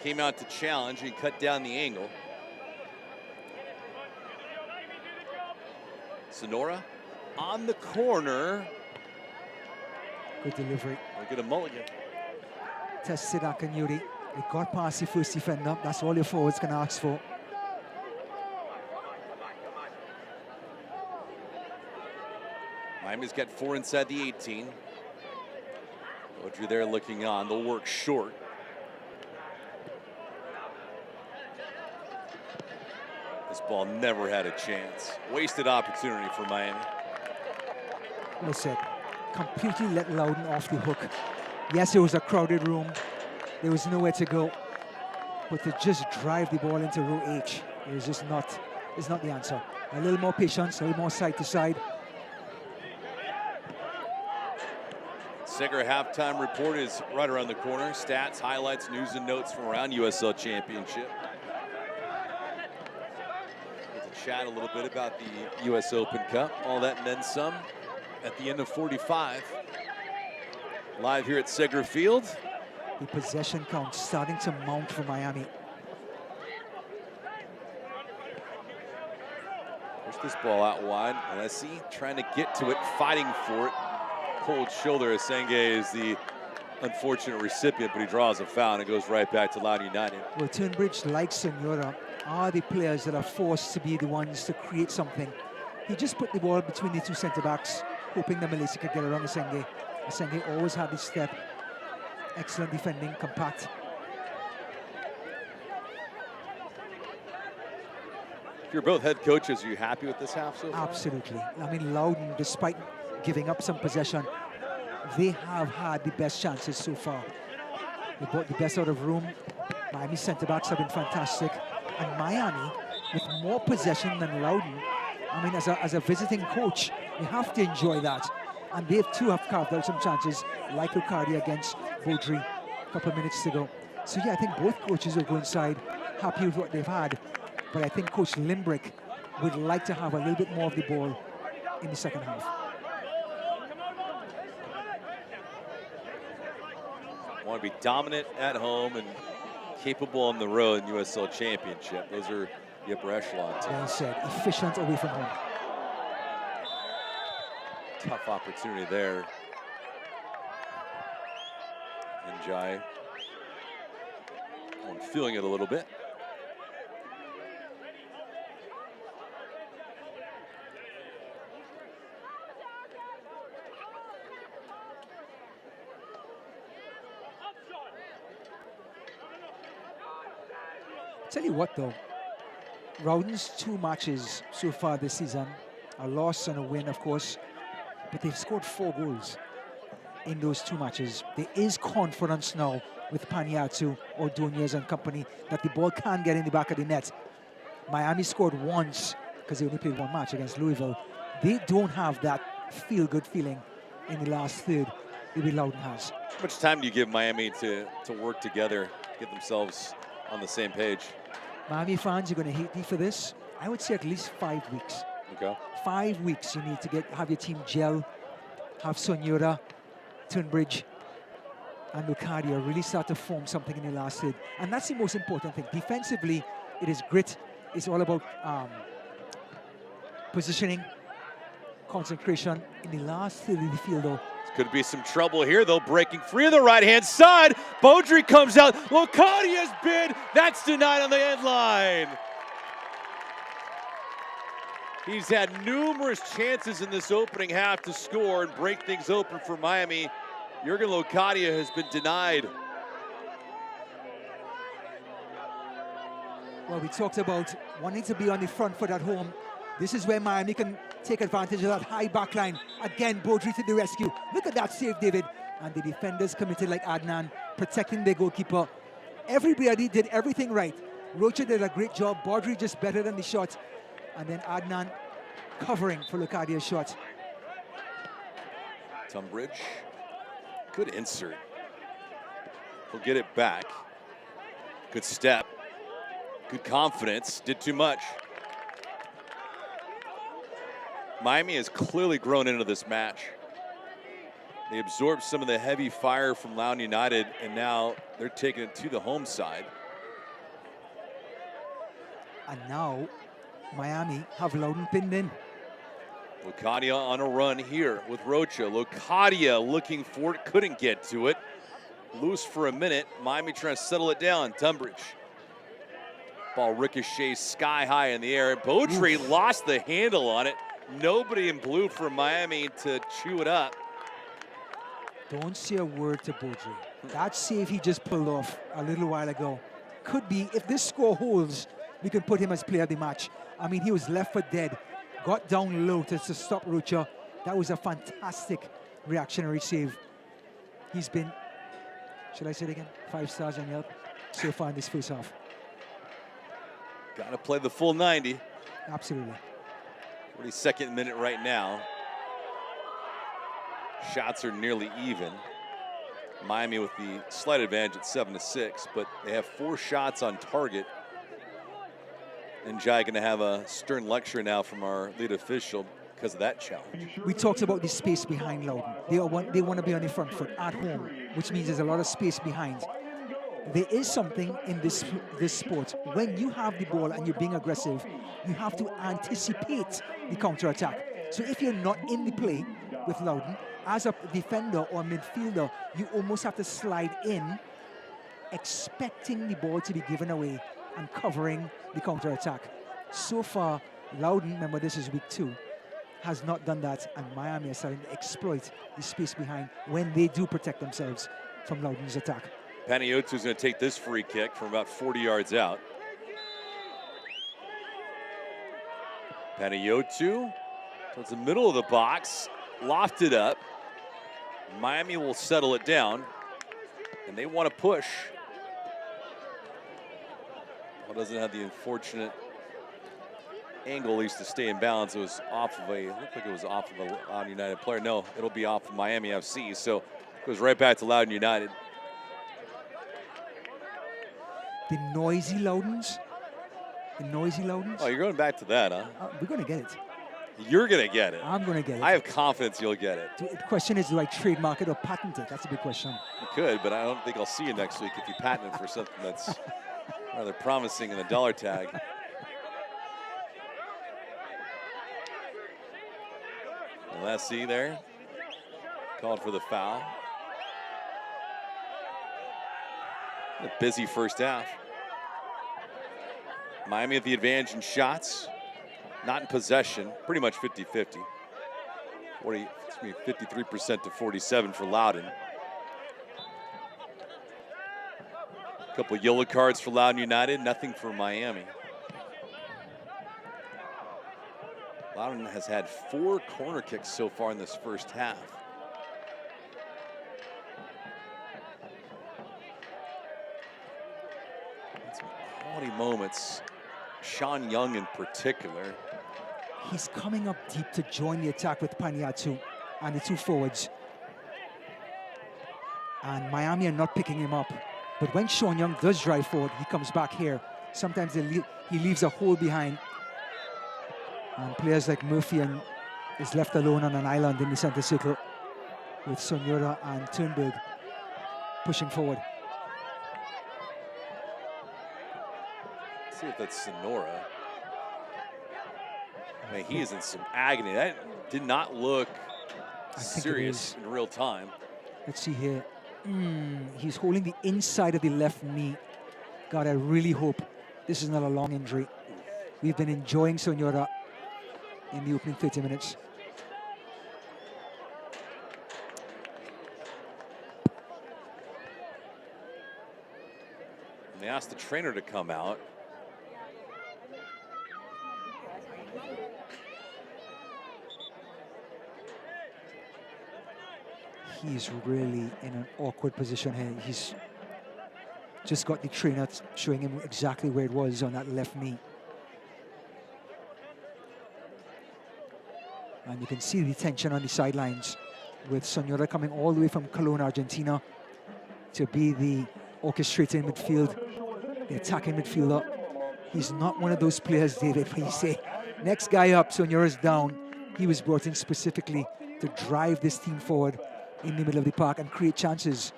Came out to challenge and cut down the angle. Sonora on the corner. Good delivery. Look at a mulligan. Tested Akanyuri. They got past the first defender. That's all your forwards can ask for. Miami's got 4 inside the 18. Beaudry there looking on. They'll work short. This ball never had a chance. Wasted opportunity for Miami. Well said. Completely let Loudoun off the hook. Yes, it was a crowded room. There was nowhere to go. But to just drive the ball into row H is just not the answer. A little more patience, a little more side to side. Seger halftime report is right around the corner. Stats, highlights, news and notes from around USL Championship. Get to chat a little bit about the US Open Cup. All that and then some at the end of 45. Live here at Seger Field. The possession count starting to mount for Miami. Push this ball out wide. Alessi trying to get to it, fighting for it. Cold shoulder. Asenge is the unfortunate recipient, but he draws a foul and it goes right back to Loudoun United. Well, Turnbridge, like Sonora, are the players that are forced to be the ones to create something. He just put the ball between the two centre-backs, hoping that Malaysia could get around Asenge. Asenge always had the step. Excellent defending, compact. If you're both head coaches, are you happy with this half so far? Absolutely. I mean, Loudoun, despite giving up some possession, they have had the best chances so far. They brought the best out of room. Miami centre-backs have been fantastic. And Miami, with more possession than Loudoun, I mean, as a visiting coach, you have to enjoy that. And they too have carved out some chances, like Locadia against Beaudry a couple of minutes to go. So yeah, I think both coaches will go inside happy with what they've had. But I think Coach Limbrick would like to have a little bit more of the ball in the second half. Want to be dominant at home and capable on the road in USL Championship. Those are the upper echelon teams. Well said, efficient away from home. Tough opportunity there. Njai. I'm feeling it a little bit. Tell you what though, Loudoun's 2 matches so far this season, a loss and a win of course, but they've scored 4 goals in those 2 matches. There is confidence now with Paniatu, Ordonez and company that the ball can get in the back of the net. Miami scored once because they only played 1 match against Louisville. They don't have that feel-good feeling in the last third that Loudoun has. How much time do you give Miami to work together, get themselves on the same page? Miami fans are going to hate me for this. I would say at least 5 weeks. Okay. 5 weeks you need to have your team gel, have Sonora, Turnbridge, and Locadia really start to form something in the last third. And that's the most important thing. Defensively, it is grit it's all about positioning, concentration. In the last third of the field, though, Could be some trouble here, though, breaking free on the right-hand side. Beaudry comes out. Locadia's bid. That's denied on the end line. He's had numerous chances in this opening half to score and break things open for Miami. Jurgen Locadia has been denied. well, we talked about wanting to be on the front foot at home. This is where Miami can take advantage of that high back line. Again, Beaudry to the rescue. Look at that save, David. And the defenders committed like Adnan, protecting their goalkeeper. Everybody did everything right. Rocha did a great job. Beaudry just better than the shot. And then Adnan covering for Locadia's shot. Tunbridge, good insert. He'll get it back. Good step, good confidence, did too much. Miami has clearly grown into this match. They absorbed some of the heavy fire from Loudoun United, and now they're taking it to the home side. And now Miami have Loudoun pinned in. Locadia on a run here with Rocha. Locadia looking for it, couldn't get to it. Loose for a minute. Miami trying to settle it down. Tunbridge. Ball ricochets sky high in the air. Beaudry lost the handle on it. Nobody in blue for Miami to chew it up. Don't say a word to Beaudry. That save he just pulled off a little while ago could be, if this score holds, we can put him as player of the match. I mean, he was left for dead. Got down low to stop Rocha. That was a fantastic reactionary save. He's been, should I say it again? 5 stars on Yelp so far in this first half. Got to play the full 90. Absolutely. 42nd minute right now. Shots are nearly even. Miami with the slight advantage at 7-6, but they have 4 shots on target. And Jai going to have a stern lecture now from our lead official because of that challenge. We talked about the space behind Loudoun. They want to be on the front foot at home, which means there's a lot of space behind. There is something in this sport. When you have the ball and you're being aggressive, you have to anticipate the counter-attack. So if you're not in the play with Loudoun, as a defender or midfielder, you almost have to slide in, expecting the ball to be given away and covering the counter-attack. So far, Loudoun, remember this is week 2, has not done that, and Miami is starting to exploit the space behind when they do protect themselves from Loudoun's attack. Panayiotu's going to take this free kick from about 40 yards out. Panayiotu towards the middle of the box, lofted up. Miami will settle it down, and they want to push. Well, doesn't have the unfortunate angle, at least, to stay in balance. It was off of a, looked like it was off of a Loudoun United player. No, it'll be off of Miami FC, so it goes right back to Loudoun United. The noisy Loudons. The noisy Loudons. Oh, you're going back to that, huh? We're going to get it. You're going to get it. I'm going to get it. I have confidence you'll get it. The question is, do I trademark it or patent it? That's a big question. You could, but I don't think I'll see you next week if you patent it for something that's rather promising in the dollar tag. And let's see there. Called for the foul. A busy first half. Miami with the advantage in shots, not in possession, pretty much 50-50. 53% to 47 for Loudoun. A couple of yellow cards for Loudoun United, nothing for Miami. Loudoun has had 4 corner kicks so far in this first half. Some quality moments. Sean Young in particular. He's coming up deep to join the attack with Panayiotu and the 2 forwards. And Miami are not picking him up. But when Sean Young does drive forward, he comes back here. Sometimes he leaves a hole behind. And players like Murphy is left alone on an island in the center circle with Sonura and Turnberg pushing forward. Let's see if that's Sonora. Man, he is in some agony. That did not look I think it serious is. in real time. Let's see here. He's holding the inside of the left knee. God, I really hope this is not a long injury. We've been enjoying Sonora in the opening 30 minutes. And they asked the trainer to come out. He's really in an awkward position here. He's just got the trainer showing him exactly where it was on that left knee. And you can see the tension on the sidelines with Sonora coming all the way from Cologne, Argentina to be the orchestrating midfield, the attacking midfielder. He's not one of those players, David, when you say, next guy up, Sonora's down. He was brought in specifically to drive this team forward in the middle of the park and create chances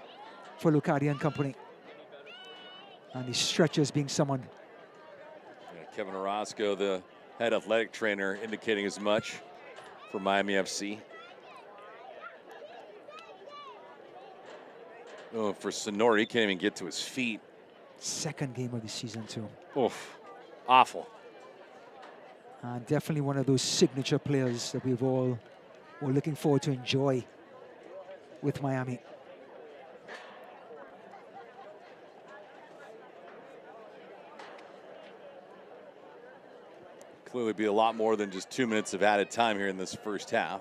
for Locadia and company. And the stretchers being summoned. Yeah, Kevin Orozco, the head athletic trainer, indicating as much for Miami FC. Oh, for Sonora, he can't even get to his feet. Second game of the season too. Oof, awful. And definitely one of those signature players that we've all were looking forward to enjoy with Miami. Clearly be a lot more than just 2 minutes of added time here in this first half.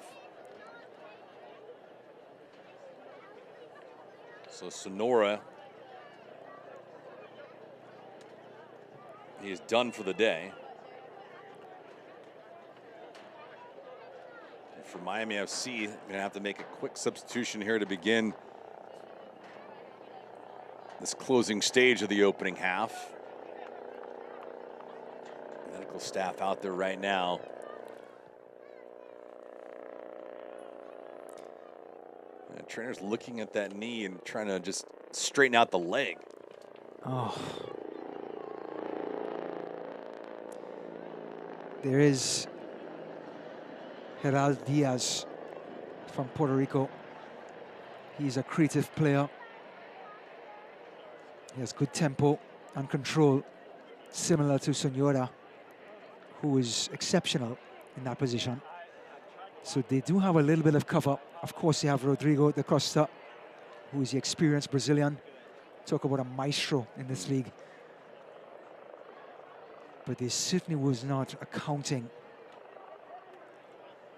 So Sonora, he is done for the day. And for Miami FC, they're gonna have to make a quick substitution here to begin this closing stage of the opening half. Medical staff out there right now. The trainer's looking at that knee and trying to just straighten out the leg. Oh. There is Gerald Diaz from Puerto Rico. He's a creative player. He has good tempo and control, similar to Sonora, who is exceptional in that position. So they do have a little bit of cover. Of course, they have Rodrigo da Costa, who is the experienced Brazilian. Talk about a maestro in this league. But they certainly was not accounting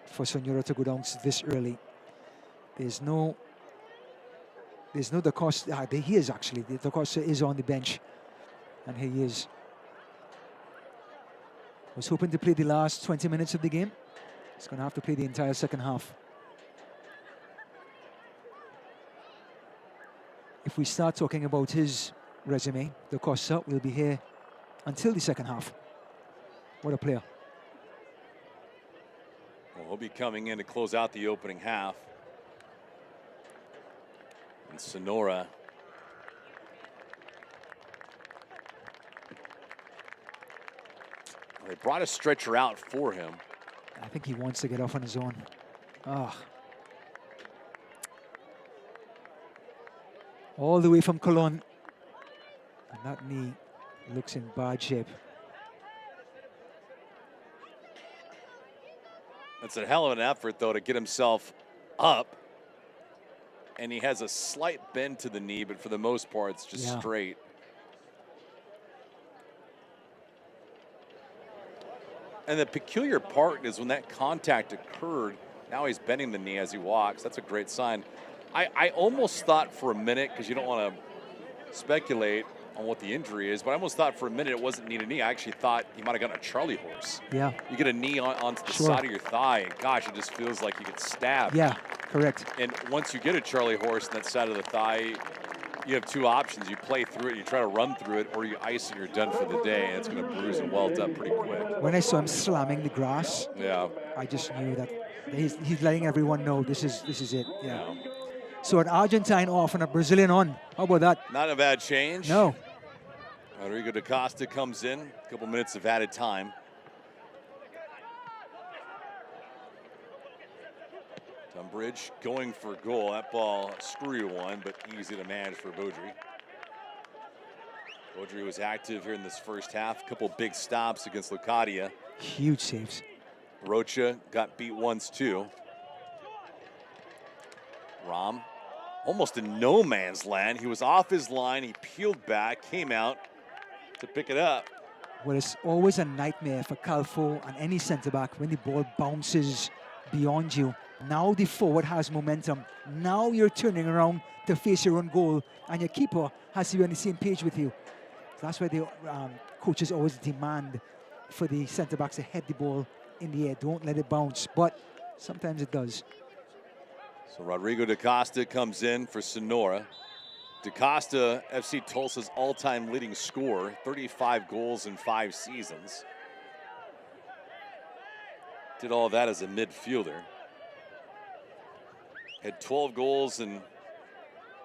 for Sonora to go down this early. There's no da Costa. He is actually. Da Costa is on the bench, and here he is. Was hoping to play the last 20 minutes of the game. He's going to have to play the entire second half. If we start talking about his resume, Da Costa will be here until the second half. What a player. Well, he'll be coming in to close out the opening half. And Sonora, they brought a stretcher out for him. I think he wants to get off on his own. All the way from Cologne. And that knee looks in bad shape. It's a hell of an effort, though, to get himself up. And he has a slight bend to the knee, but for the most part, it's just straight. And the peculiar part is when that contact occurred, now he's bending the knee as he walks. That's a great sign. I almost thought for a minute, because you don't want to speculate on what the injury is, but I almost thought for a minute it wasn't knee to knee. I actually thought he might have gotten a Charlie horse. Yeah. You get a knee onto the side of your thigh, and gosh, it just feels like you get stabbed. Yeah, correct. And once you get a Charlie horse on that side of the thigh, you have two options. You play through it, you try to run through it, or you ice and you're done for the day, and it's going to bruise and welt up pretty quick. When I saw him slamming the grass, I just knew that he's letting everyone know this is it. Yeah. So an Argentine off and a Brazilian on. How about that? Not a bad change. No. Rodrigo da Costa comes in, a couple minutes of added time. Gainbridge going for goal. That ball, a screwy one, but easy to manage for Beaudry. Beaudry was active here in this first half. A couple big stops against Locadia. Huge saves. Rocha got beat once too. Rom almost in no man's land. He was off his line. He peeled back, came out to pick it up. Well, it's always a nightmare for Calfo and any centre-back when the ball bounces beyond you. Now the forward has momentum. Now you're turning around to face your own goal, and your keeper has to be on the same page with you. That's why the coaches always demand for the centre-backs to head the ball in the air. Don't let it bounce, but sometimes it does. So Rodrigo Da Costa comes in for Sonora. Da Costa, FC Tulsa's all-time leading scorer, 35 goals in 5 seasons. Did all that as a midfielder. Had 12 goals and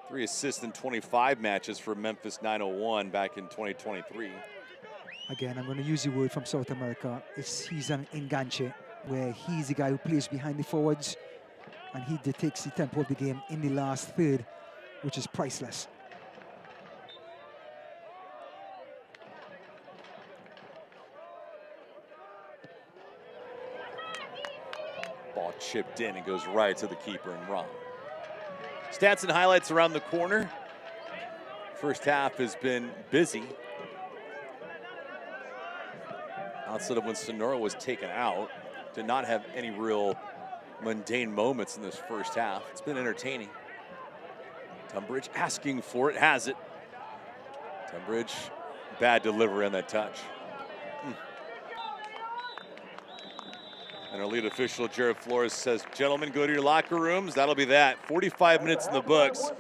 3 assists in 25 matches for Memphis 901 back in 2023. Again, I'm going to use the word from South America. He's an enganche, where he's the guy who plays behind the forwards, and he takes the tempo of the game in the last third, which is priceless. Ball chipped in and goes right to the keeper and Rom. Stats and highlights around the corner. First half has been busy. Outside of when Sonora was taken out, did not have any real mundane moments in this first half. It's been entertaining. Tunbridge asking for it, has it. Tunbridge, bad delivery on that touch. And our lead official, Jared Flores, says, gentlemen, go to your locker rooms. That'll be that. 45 minutes in the books.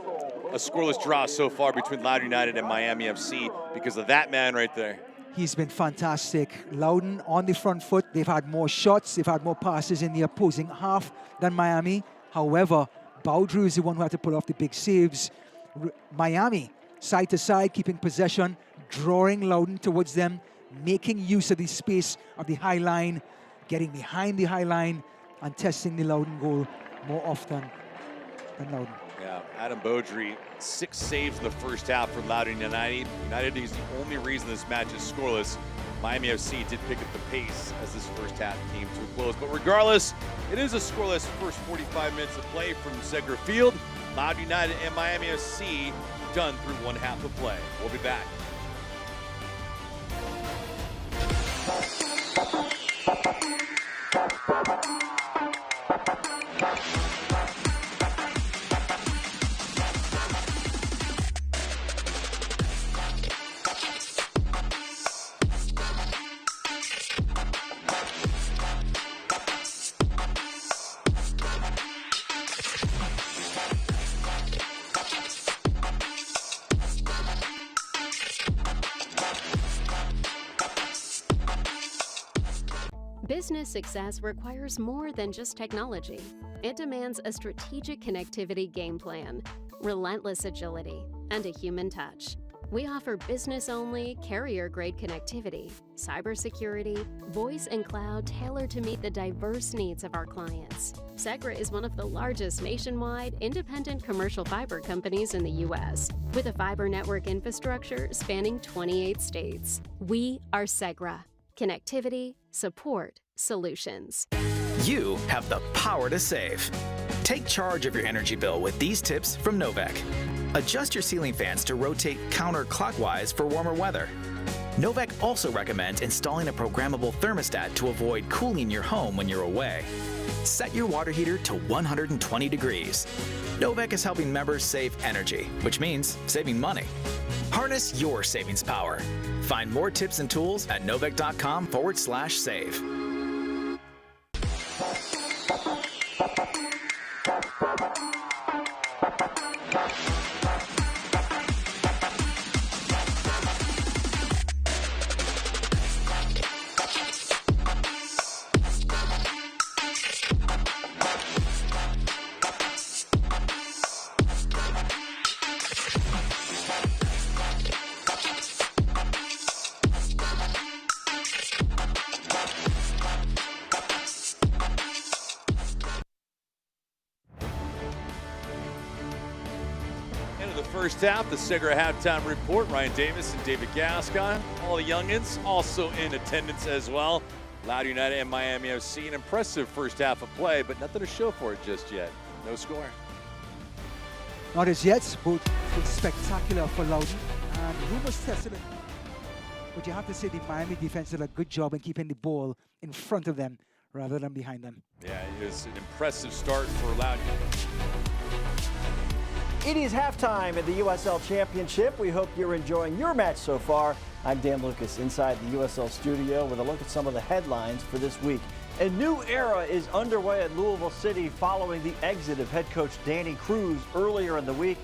A scoreless draw so far between Loudoun United and Miami FC because of that man right there. He's been fantastic. Loudoun on the front foot. They've had more shots. They've had more passes in the opposing half than Miami. However, Beaudry is the one who had to pull off the big saves. Miami, side to side, keeping possession, drawing Loudoun towards them, making use of the space of the high line, getting behind the high line, and testing the Loudoun goal more often than Loudoun. Yeah, Adam Beaudry, 6 saves in the first half for Loudoun United. United is the only reason this match is scoreless. Miami FC did pick up the pace as this first half came to a close. But regardless, it is a scoreless first 45 minutes of play from Segra Field. Loudoun United and Miami FC done through one half of play. We'll be back. Business success requires more than just technology. It demands a strategic connectivity game plan, relentless agility, and a human touch. We offer business-only, carrier-grade connectivity, cybersecurity, voice and cloud tailored to meet the diverse needs of our clients. Segra is one of the largest nationwide independent commercial fiber companies in the U.S., with a fiber network infrastructure spanning 28 states. We are Segra. Connectivity, support, solutions. You have the power to save. Take charge of your energy bill with these tips from Novec. Adjust your ceiling fans to rotate counterclockwise for warmer weather. Novec also recommends installing a programmable thermostat to avoid cooling your home when you're away. Set your water heater to 120 degrees. Novec is helping members save energy, which means saving money. Harness your savings power. Find more tips and tools at novec.com/save. first half. The Segra halftime report. Ryan Davis and David Gascon. All the youngins also in attendance as well. Loudoun United and Miami FC. An impressive first half of play, but nothing to show for it just yet. No score. Not as yet, both spectacular for Loudoun and rumors tested it. But you have to say the Miami defense did a good job in keeping the ball in front of them rather than behind them. Yeah, it was an impressive start for Loudoun. It is halftime at the USL Championship. We hope you're enjoying your match so far. I'm Dan Lucas inside the USL studio with a look at some of the headlines for this week. A new era is underway at Louisville City following the exit of head coach Danny Cruz earlier in the week.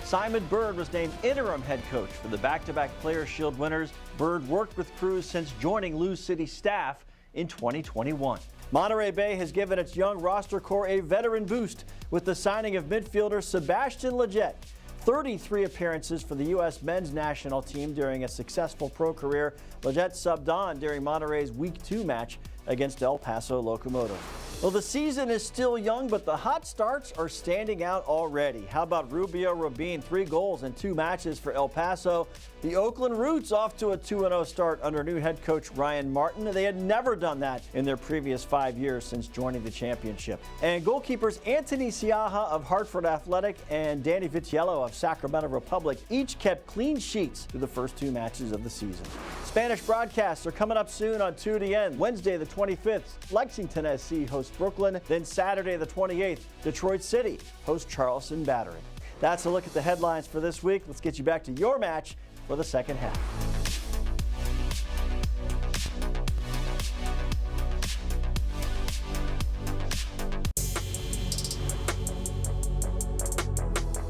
Simon Bird was named interim head coach for the back-to-back Players' Shield winners. Bird worked with Cruz since joining Lou City staff in 2021. Monterey Bay has given its young roster core a veteran boost with the signing of midfielder Sebastian Lletget. 33 appearances for the U.S. men's national team during a successful pro career. Lletget subbed on during Monterey's Week 2 match against El Paso Locomotive. Well, the season is still young, but the hot starts are standing out already. How about Rubio Rabin? 3 goals in 2 matches for El Paso. The Oakland Roots off to a 2-0 start under new head coach Ryan Martin. They had never done that in their previous 5 years since joining the championship. And goalkeepers Anthony Siaha of Hartford Athletic and Danny Vitiello of Sacramento Republic each kept clean sheets through the first 2 matches of the season. Spanish broadcasts are coming up soon on 2DN. Wednesday the 25th, Lexington SC hosts Brooklyn. Then Saturday the 28th, Detroit City hosts Charleston Battery. That's a look at the headlines for this week. Let's get you back to your match for the second half.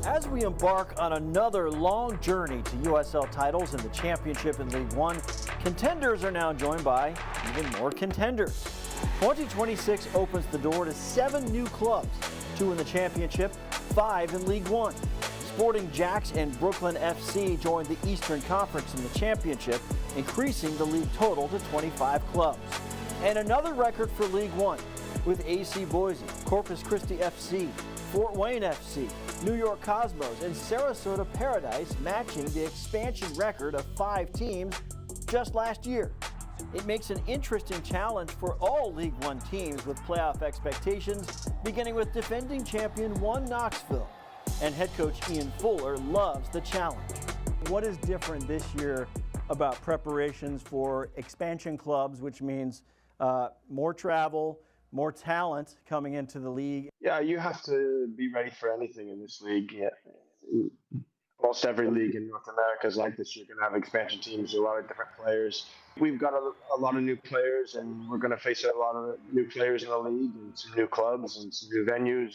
As we embark on another long journey to USL titles in the Championship and League One, contenders are now joined by even more contenders. 2026 opens the door to 7 new clubs, 2 in the Championship, 5 in League One. Sporting Jacks and Brooklyn FC joined the Eastern Conference in the Championship, increasing the league total to 25 clubs. And another record for League One, with AC Boise, Corpus Christi FC, Fort Wayne FC, New York Cosmos, and Sarasota Paradise matching the expansion record of 5 teams just last year. It makes an interesting challenge for all League One teams with playoff expectations, beginning with defending champion One Knoxville. And head coach Ian Fuller loves the challenge. What is different this year about preparations for expansion clubs, which means more travel, more talent coming into the league? Yeah, you have to be ready for anything in this league. Yeah. Almost every league in North America is like this. You're going to have expansion teams, a lot of different players. We've got a lot of new players, and we're going to face a lot of new players in the league and some new clubs and some new venues.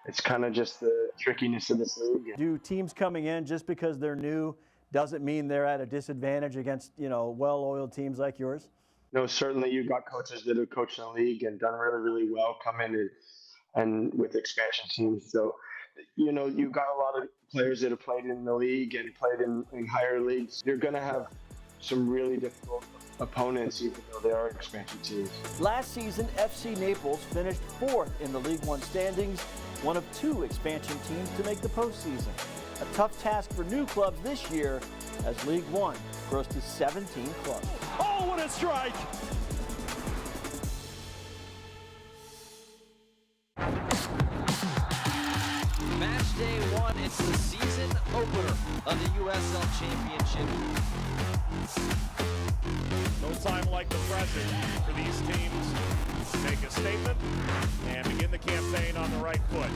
It's kind of just the trickiness of this league. Do teams coming in just because they're new doesn't mean they're at a disadvantage against, well-oiled teams like yours? No, certainly you've got coaches that have coached in the league and done really, really well come in and with expansion teams. So, you've got a lot of players that have played in the league and played in higher leagues. You're going to have some really difficult opponents, even though they are expansion teams. Last season, FC Naples finished 4th in the League One standings, one of 2 expansion teams to make the postseason. A tough task for new clubs this year as League One grows to 17 clubs. Oh, what a strike! Match day 1, it's the season opener of the USL Championship. No time like the present for these teams to make a statement and begin the campaign on the right foot.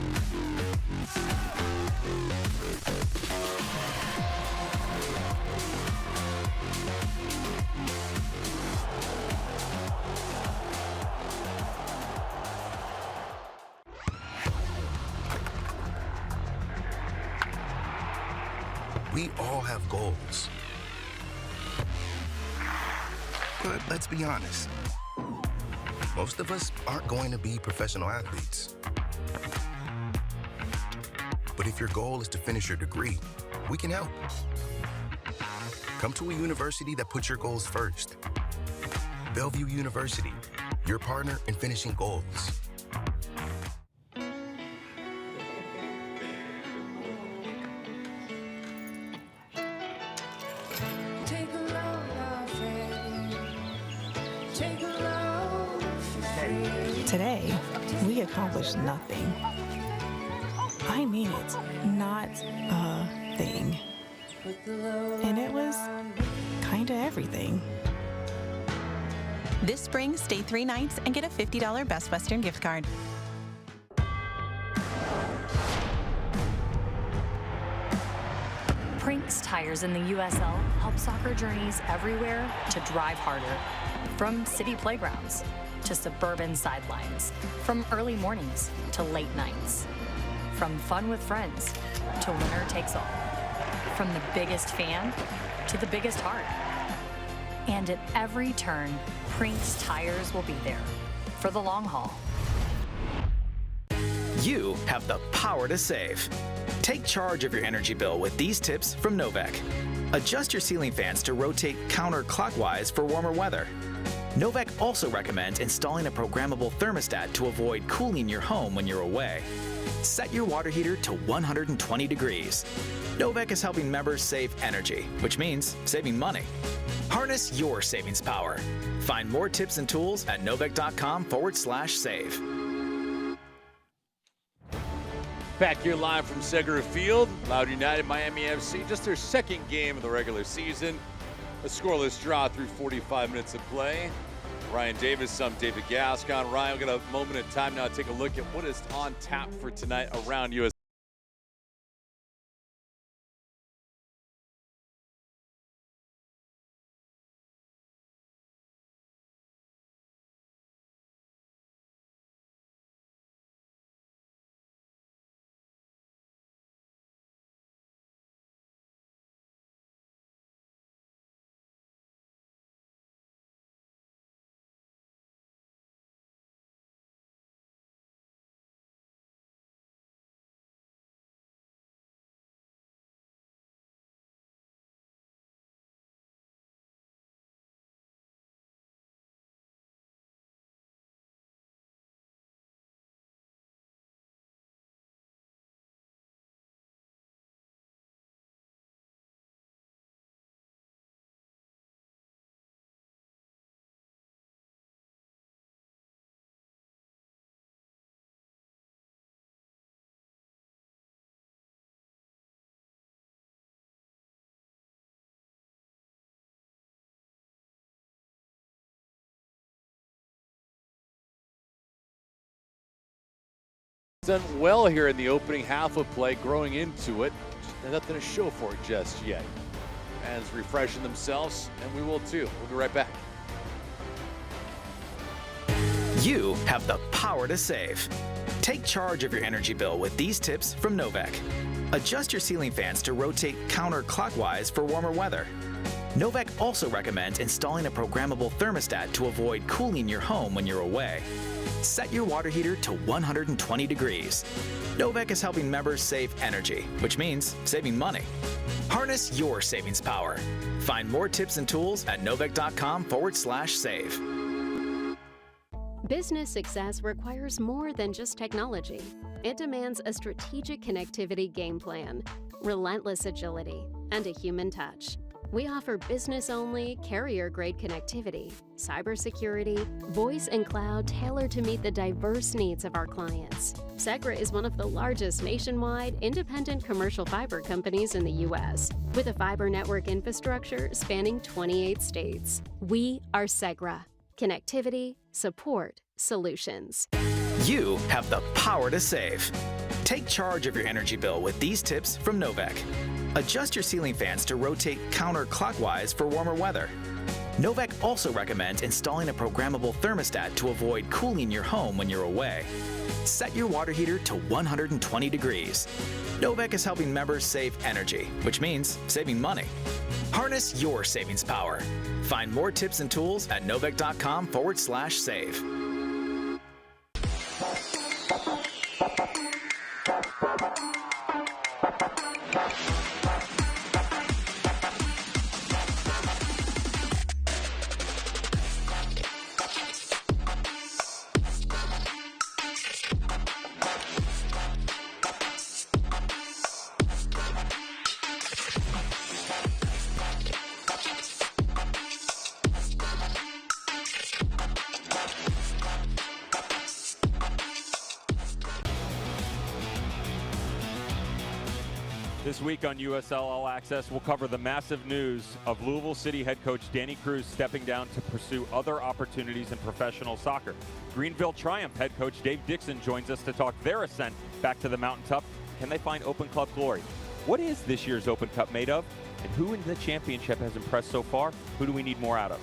We all have goals. But let's be honest, most of us aren't going to be professional athletes. But if your goal is to finish your degree, we can help. Come to a university that puts your goals first. Bellevue University, your partner in finishing goals. Today, we accomplished nothing. I mean it, not a thing. And it was kinda everything. This spring, stay 3 nights and get a $50 Best Western gift card. Prinks Tires in the USL help soccer journeys everywhere to drive harder. From city playgrounds to suburban sidelines, from early mornings to late nights, from fun with friends to winner takes all, from the biggest fan to the biggest heart. And at every turn, Prinks Tires will be there for the long haul. You have the power to save. Take charge of your energy bill with these tips from Novec. Adjust your ceiling fans to rotate counterclockwise for warmer weather. Novec also recommends installing a programmable thermostat to avoid cooling your home when you're away. Set your water heater to 120 degrees. Novec is helping members save energy, which means saving money. Harness your savings power. Find more tips and tools at novec.com/save. Back here live from Segra Field, Loudoun United, Miami FC, just their second game of the regular season. A scoreless draw through 45 minutes of play. Ryan Davis, I'm David Gascon. Ryan, we've got a moment of time now to take a look at what is on tap for tonight around US. Done well here in the opening half of play, growing into it. Nothing to show for it just yet. Fans refreshing themselves, and we will too. We'll be right back. You have the power to save. Take charge of your energy bill with these tips from Novec. Adjust your ceiling fans to rotate counterclockwise for warmer weather. Novec also recommends installing a programmable thermostat to avoid cooling your home when you're away. Set your water heater to 120 degrees. Novec is helping members save energy, which means saving money. Harness your savings power. Find more tips and tools at novec.com/save. Business success requires more than just technology. It demands a strategic connectivity game plan, relentless agility, and a human touch. We offer business-only, carrier-grade connectivity, cybersecurity, voice and cloud tailored to meet the diverse needs of our clients. Segra is one of the largest nationwide independent commercial fiber companies in the U.S., with a fiber network infrastructure spanning 28 states. We are Segra. Connectivity, support, solutions. You have the power to save. Take charge of your energy bill with these tips from Novec. Adjust your ceiling fans to rotate counterclockwise for warmer weather. Novec also recommends installing a programmable thermostat to avoid cooling your home when you're away. Set your water heater to 120 degrees. Novec is helping members save energy, which means saving money. Harness your savings power. Find more tips and tools at novec.com/save. This week on USL All Access, we'll cover the massive news of Louisville City head coach Danny Cruz stepping down to pursue other opportunities in professional soccer. Greenville Triumph head coach Dave Dixon joins us to talk their ascent back to the mountaintop. Can they find Open Club glory? What is this year's Open Cup made of? And who in the championship has impressed so far? Who do we need more out of?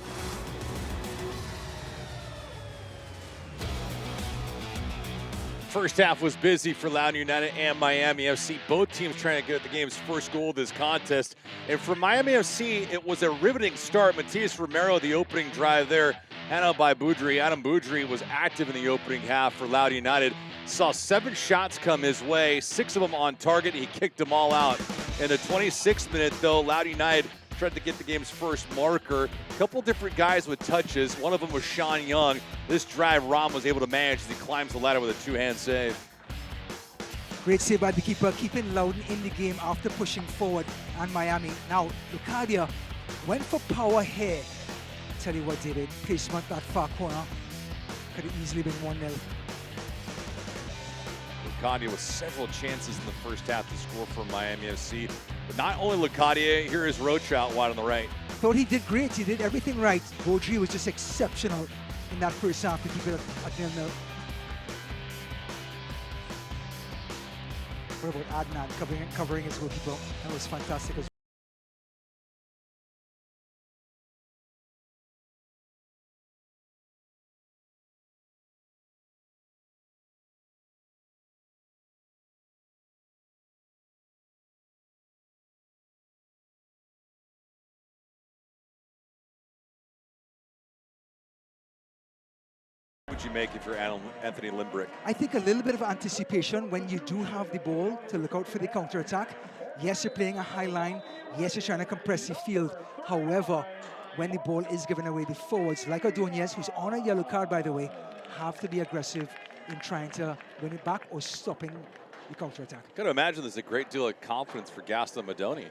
First half was busy for Loudoun United and Miami FC. Both teams trying to get the game's first goal of this contest. And for Miami FC, it was a riveting start. Matias Romero, the opening drive there, handled by Boudry. Adam Boudry was active in the opening half for Loudoun United. Saw 7 shots come his way, 6 of them on target. He kicked them all out. In the 26th minute, though, Loudoun United tried to get the game's first marker. A couple different guys with touches. One of them was Sean Young. This drive, Rom was able to manage as he climbs the ladder with a 2-hand save. Great save by the keeper, keeping Loudoun in the game after pushing forward on Miami. Now, Lucadia went for power here. Tell you what, David, placement that far corner could have easily been 1-0. Lucadia with several chances in the first half to score for Miami FC. But not only Lucadia, here is Roach out wide on the right. Thought he did great. He did everything right. Boudry was just exceptional in that first half to keep it at 0-0. What about Adnan covering his goalkeeper? That was fantastic as well. What would you make if you're Anthony Limbrick? I think a little bit of anticipation when you do have the ball to look out for the counter-attack. Yes, you're playing a high line. Yes, you're trying to compress the field. However, when the ball is given away, the forwards, like Ordonez, who's on a yellow card, by the way, have to be aggressive in trying to win it back or stopping the counter-attack. Got to imagine there's a great deal of confidence for Gaston Madoni.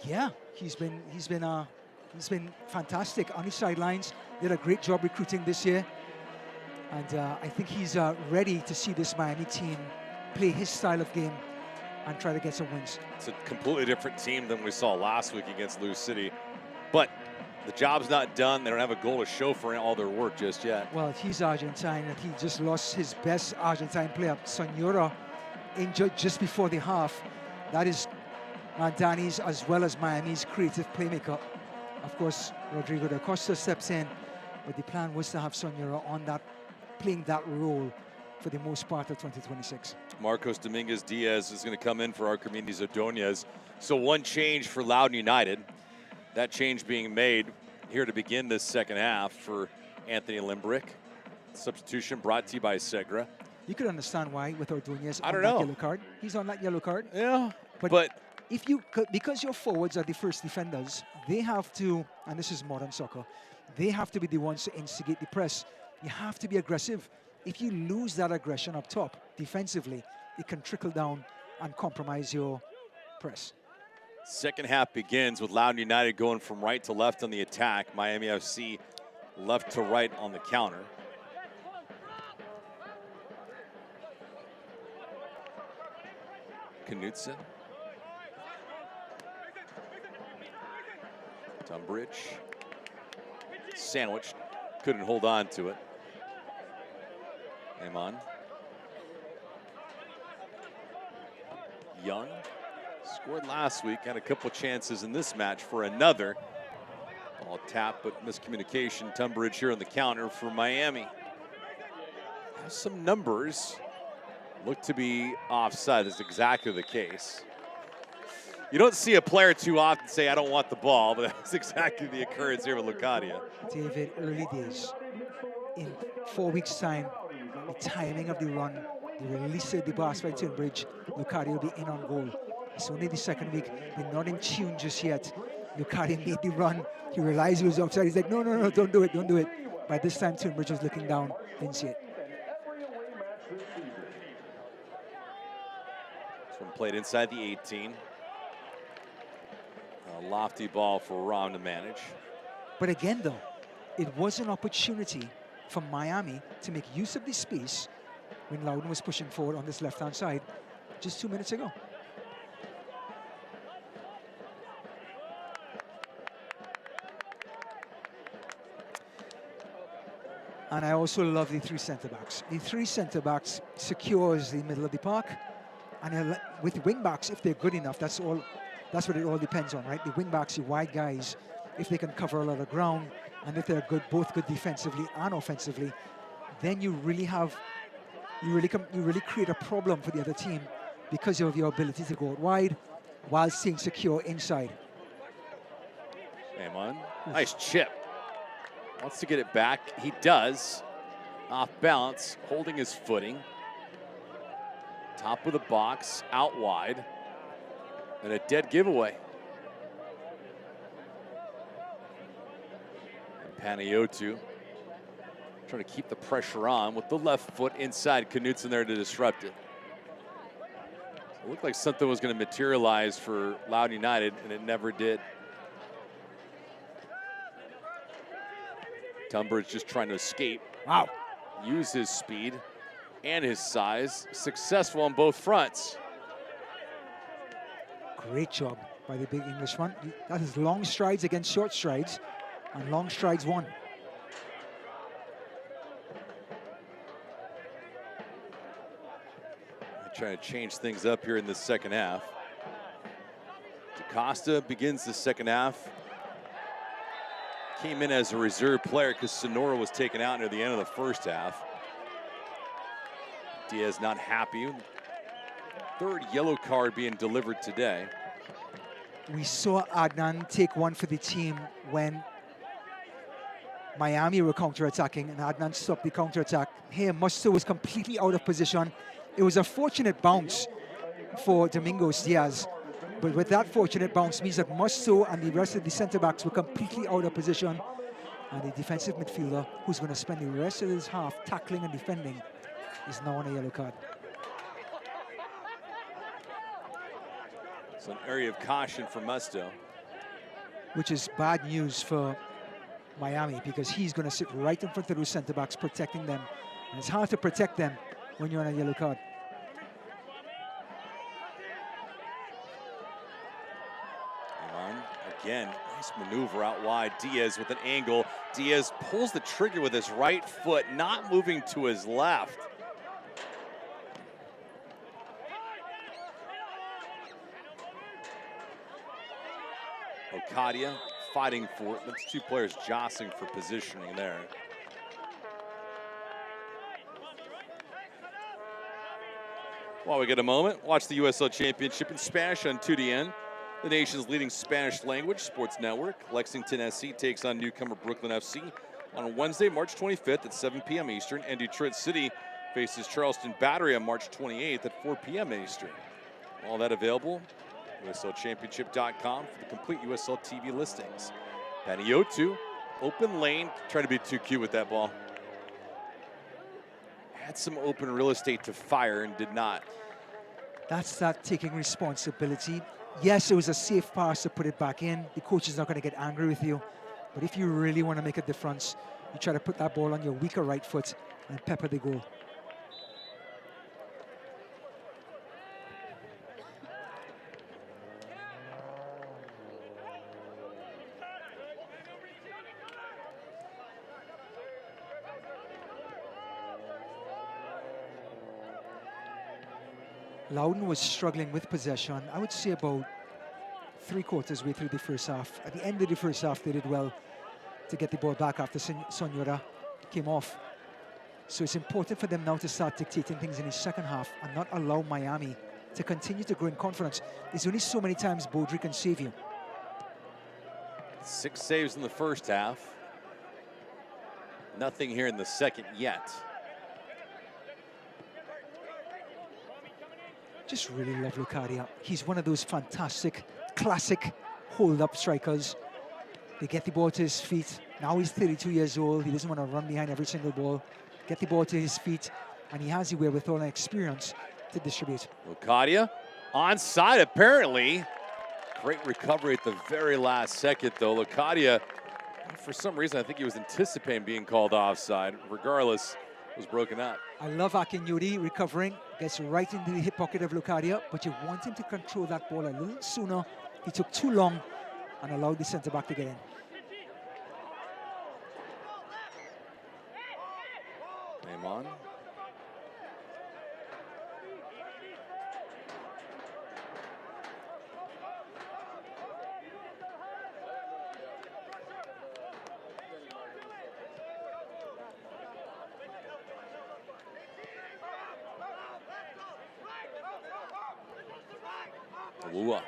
Yeah, he's been fantastic on the sidelines. Did a great job recruiting this year. And I think he's ready to see this Miami team play his style of game and try to get some wins. It's a completely different team than we saw last week against Lou City. But the job's not done. They don't have a goal to show for all their work just yet. Well, he's Argentine, and he just lost his best Argentine player, Sonora, injured just before the half. That is Mandani's as well as Miami's creative playmaker. Of course, Rodrigo da Costa steps in, but the plan was to have Sonora on that, playing that role for the most part of 2026. Marcos Dominguez Diaz is going to come in for Archimedes Ordonez. So one change for Loudoun United. That change being made here to begin this second half for Anthony Limbrick. Substitution brought to you by Segra. You could understand why with Ordonez I don't on that know. yellow card. He's on that yellow card. Yeah, but if you, because your forwards are the first defenders, they have to, and this is modern soccer, they have to be the ones to instigate the press. You have to be aggressive. If you lose that aggression up top defensively, it can trickle down and compromise your press. Second half begins with Loudoun United going from right to left on the attack. Miami FC left to right on the counter. Knutson. Tunbridge. Sandwich. Couldn't hold on to it. Amon. Young. Scored last week. Had a couple chances in this match for another. Ball tap, but miscommunication. Tunbridge here on the counter for Miami. Has some numbers. Look to be offside. That's exactly the case. You don't see a player too often say, I don't want the ball, but that's exactly the occurrence here with Lucadia. David, early days. In 4 weeks' time, the timing of the run, the release of the pass by Tunbridge, Lucadia will be in on goal. It's only the second week. They're not in tune just yet. Lucadia made the run. He realized he was offside. He's like, no, no, no, don't do it, don't do it. By this time, Tunbridge was looking down. Didn't see it. This one played inside the 18. A lofty ball for Rom to manage. But again, though, it was an opportunity for Miami to make use of the space when Loudoun was pushing forward on this left-hand side just 2 minutes ago. And I also love the three centre-backs. The three centre-backs secures the middle of the park. And with wing-backs, if they're good enough, that's what it all depends on, right? The wing-backs, the wide guys, if they can cover a lot of ground, and if they're good, both good defensively and offensively, then you really create a problem for the other team because of your ability to go out wide while staying secure inside. Amon, nice chip. Wants to get it back. He does. Off balance, holding his footing. Top of the box, out wide. And a dead giveaway. Panayiotou trying to keep the pressure on with the left foot inside. Knutson there to disrupt it. It looked like something was going to materialize for Loudoun United, and it never did. Tunbridge just trying to escape. Wow. Use his speed and his size. Successful on both fronts. Great job by the big Englishman. That is long strides against short strides, and long strides won. Trying to change things up here in the second half. DaCosta begins the second half. Came in as a reserve player because Sonora was taken out near the end of the first half. Diaz not happy. Third yellow card being delivered today. We saw Adnan take one for the team when Miami were counter-attacking, and Adnan stopped the counter-attack. Here, Musto was completely out of position. It was a fortunate bounce for Domingos Diaz, but with that fortunate bounce means that Musto and the rest of the centre-backs were completely out of position, and the defensive midfielder, who's going to spend the rest of his half tackling and defending, is now on a yellow card. It's an area of caution for Musto. Which is bad news for Miami, because he's going to sit right in front of those centre-backs protecting them, and it's hard to protect them when you're on a yellow card. Again, nice maneuver out wide. Diaz with an angle. Diaz pulls the trigger with his right foot, not moving to his left. Okadia fighting for it. That's two players jostling for positioning there. While we get a moment, watch the USL Championship in Spanish on 2DN, the nation's leading Spanish language sports network. Lexington SC takes on newcomer Brooklyn FC on Wednesday, March 25th at 7 p.m. Eastern, and Detroit City faces Charleston Battery on March 28th at 4 p.m. Eastern. All that available, USLChampionship.com for the complete USL TV listings. Panayiotou, open lane, trying to be too cute with that ball. Had some open real estate to fire and did not. That's that taking responsibility. Yes, it was a safe pass to put it back in. The coach is not going to get angry with you. But if you really want to make a difference, you try to put that ball on your weaker right foot and pepper the goal. Loudoun was struggling with possession, I would say about 3/4 way through the first half. At the end of the first half, they did well to get the ball back after Sonora came off. So it's important for them now to start dictating things in the second half and not allow Miami to continue to grow in confidence. There's only so many times Baudry can save you. 6 saves in the first half. Nothing here in the second yet. Just really love Locadia. He's one of those fantastic, classic hold-up strikers. They get the ball to his feet. Now he's 32 years old. He doesn't want to run behind every single ball. Get the ball to his feet, and he has the wherewithal and experience to distribute. Locadia onside apparently. Great recovery at the very last second though. Locadia, for some reason, I think he was anticipating being called offside. Regardless, was broken up. I love Akinyuri recovering, gets right into the hip pocket of Locadia, but you want him to control that ball a little sooner. He took too long and allowed the centre-back to get in. Lua.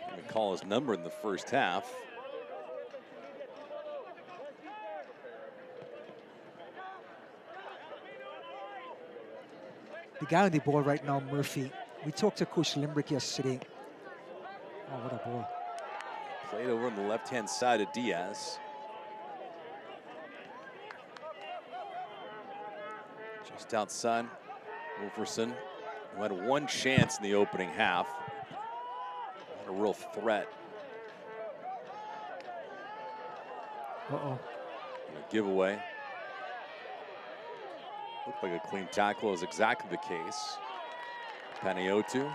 Didn't call his number in the first half. The guy on the ball right now, Murphy. We talked to Coach Limbrick yesterday. Oh, what a ball. Played over on the left-hand side of Diaz. Just outside, Wolferson, who had one chance in the opening half. Had a real threat. Uh-oh. A giveaway. Looked like a clean tackle is exactly the case. Panayiotou.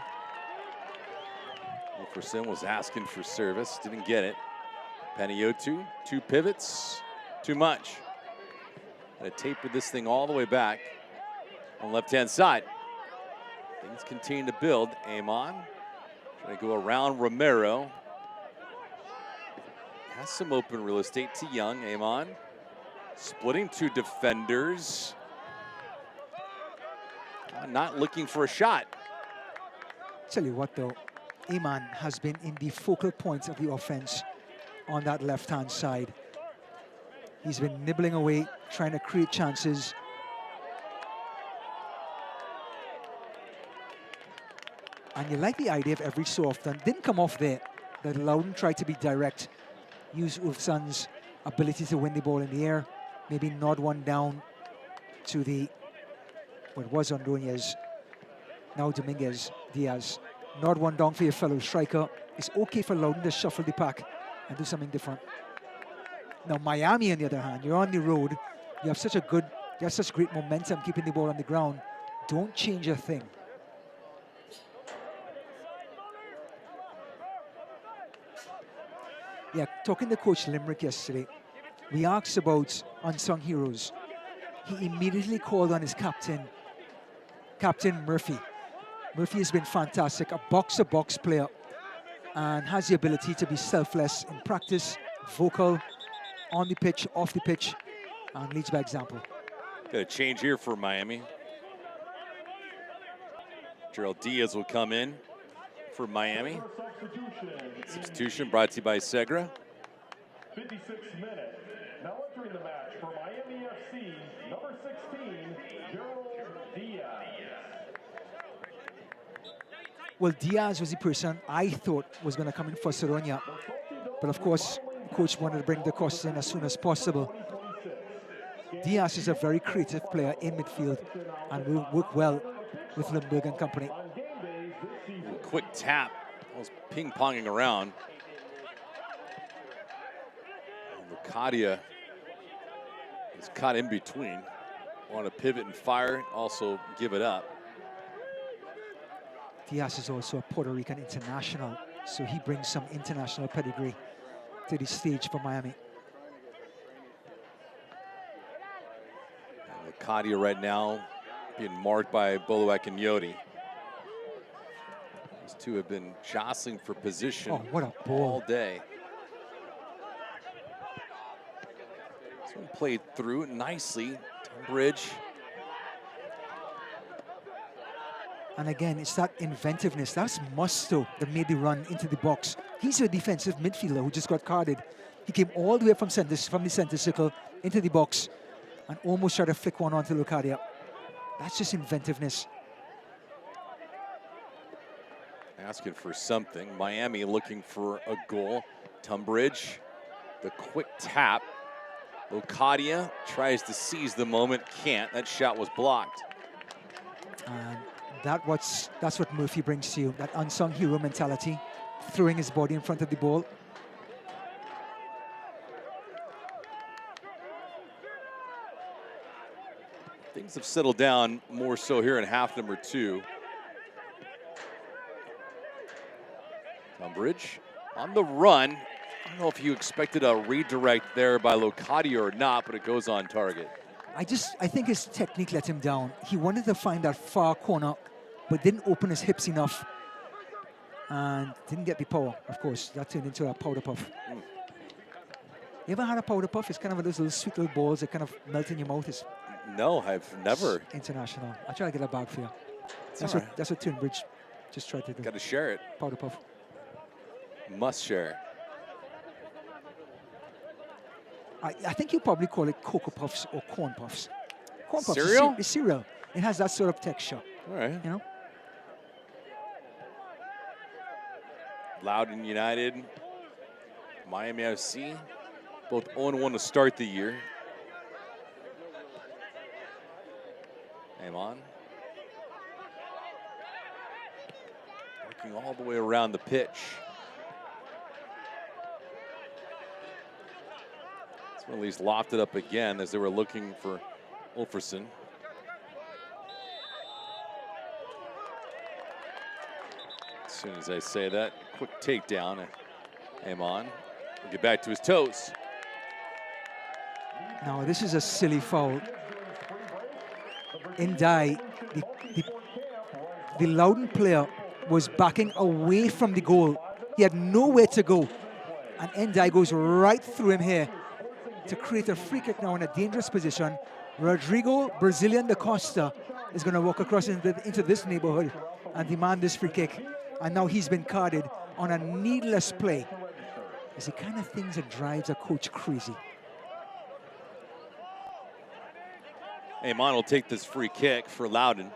Wolferson was asking for service, didn't get it. Panayiotou, 2 pivots, too much. Had to taper this thing all the way back on left-hand side. Things continue to build. Amon trying to go around Romero. Has some open real estate to Young. Amon splitting 2 defenders. Not looking for a shot. Tell you what though, Iman has been in the focal point of the offense on that left-hand side. He's been nibbling away, trying to create chances. And you like the idea of every so often, didn't come off there, that Loudoun tried to be direct, use Ulfson's ability to win the ball in the air, maybe nod one down to the, what was Ordonez, now Dominguez, Diaz. Nod one down for your fellow striker. It's okay for Loudoun to shuffle the pack and do something different. Now Miami, on the other hand, you're on the road. You have such great momentum keeping the ball on the ground. Don't change a thing. Yeah, talking to Coach Limerick yesterday, we asked about unsung heroes. He immediately called on his captain, Captain Murphy. Murphy has been fantastic, a box-to-box player, and has the ability to be selfless in practice, vocal, on the pitch, off the pitch, and leads by example. Got a change here for Miami. Gerald Diaz will come in for Miami. Substitution brought to you by Segra. 56th minute. Now entering the match for Miami FC, number 16, Gerald Diaz. Well, Diaz was the person I thought was going to come in for Soronia. But of course, coach wanted to bring the costs in as soon as possible. Diaz is a very creative player in midfield and will work well with Lundberg and company. Quick tap. Was ping-ponging around. Lucadia is caught in between. Want to pivot and fire, also give it up. Diaz is also a Puerto Rican international, so he brings some international pedigree to the stage for Miami. And Lucadia right now being marked by Boluak and Yodi. These two have been jostling for position what a ball. All day. This one played through nicely. Bridge. And again, it's that inventiveness. That's Musto that made the run into the box. He's a defensive midfielder who just got carded. He came all the way from the center circle into the box and almost tried to flick one onto Lucadia. That's just inventiveness. Asking for something. Miami looking for a goal. Tunbridge, the quick tap. Lucadia tries to seize the moment, can't. That shot was blocked. And that's what Murphy brings to you, that unsung hero mentality, throwing his body in front of the ball. Things have settled down more so here in half number 2. Tunbridge on the run. I don't know if you expected a redirect there by Lucadia or not, but it goes on target. I think his technique let him down. He wanted to find that far corner, but didn't open his hips enough. And didn't get the power, of course. That turned into a powder puff. You ever had a powder puff? It's kind of those little sweet little balls that kind of melt in your mouth. No, I've never. International. I'll try to get a bag for you. That's what Tunbridge Just try to do. Got to share it. Powder puff. Must share. I think you probably call it Cocoa Puffs or Corn Puffs. Corn Puffs Cereal? is cereal. It has that sort of texture. All right. You know? Loudoun United, Miami FC, both 0-1 to start the year. Amon. Working all the way around the pitch. This one at least lofted up again as they were looking for Ulferson. As soon as I say that, quick takedown. Amon will get back to his toes. Now, this is a silly foul. Ndai, the Loudoun player, was backing away from the goal. He had nowhere to go. And Ndai goes right through him here to create a free kick now in a dangerous position. Rodrigo Brazilian da Costa is going to walk across into this neighborhood and demand this free kick. And now he's been carded on a needless play. It's the kind of things that drives a coach crazy. Amon will take this free kick for Loudoun.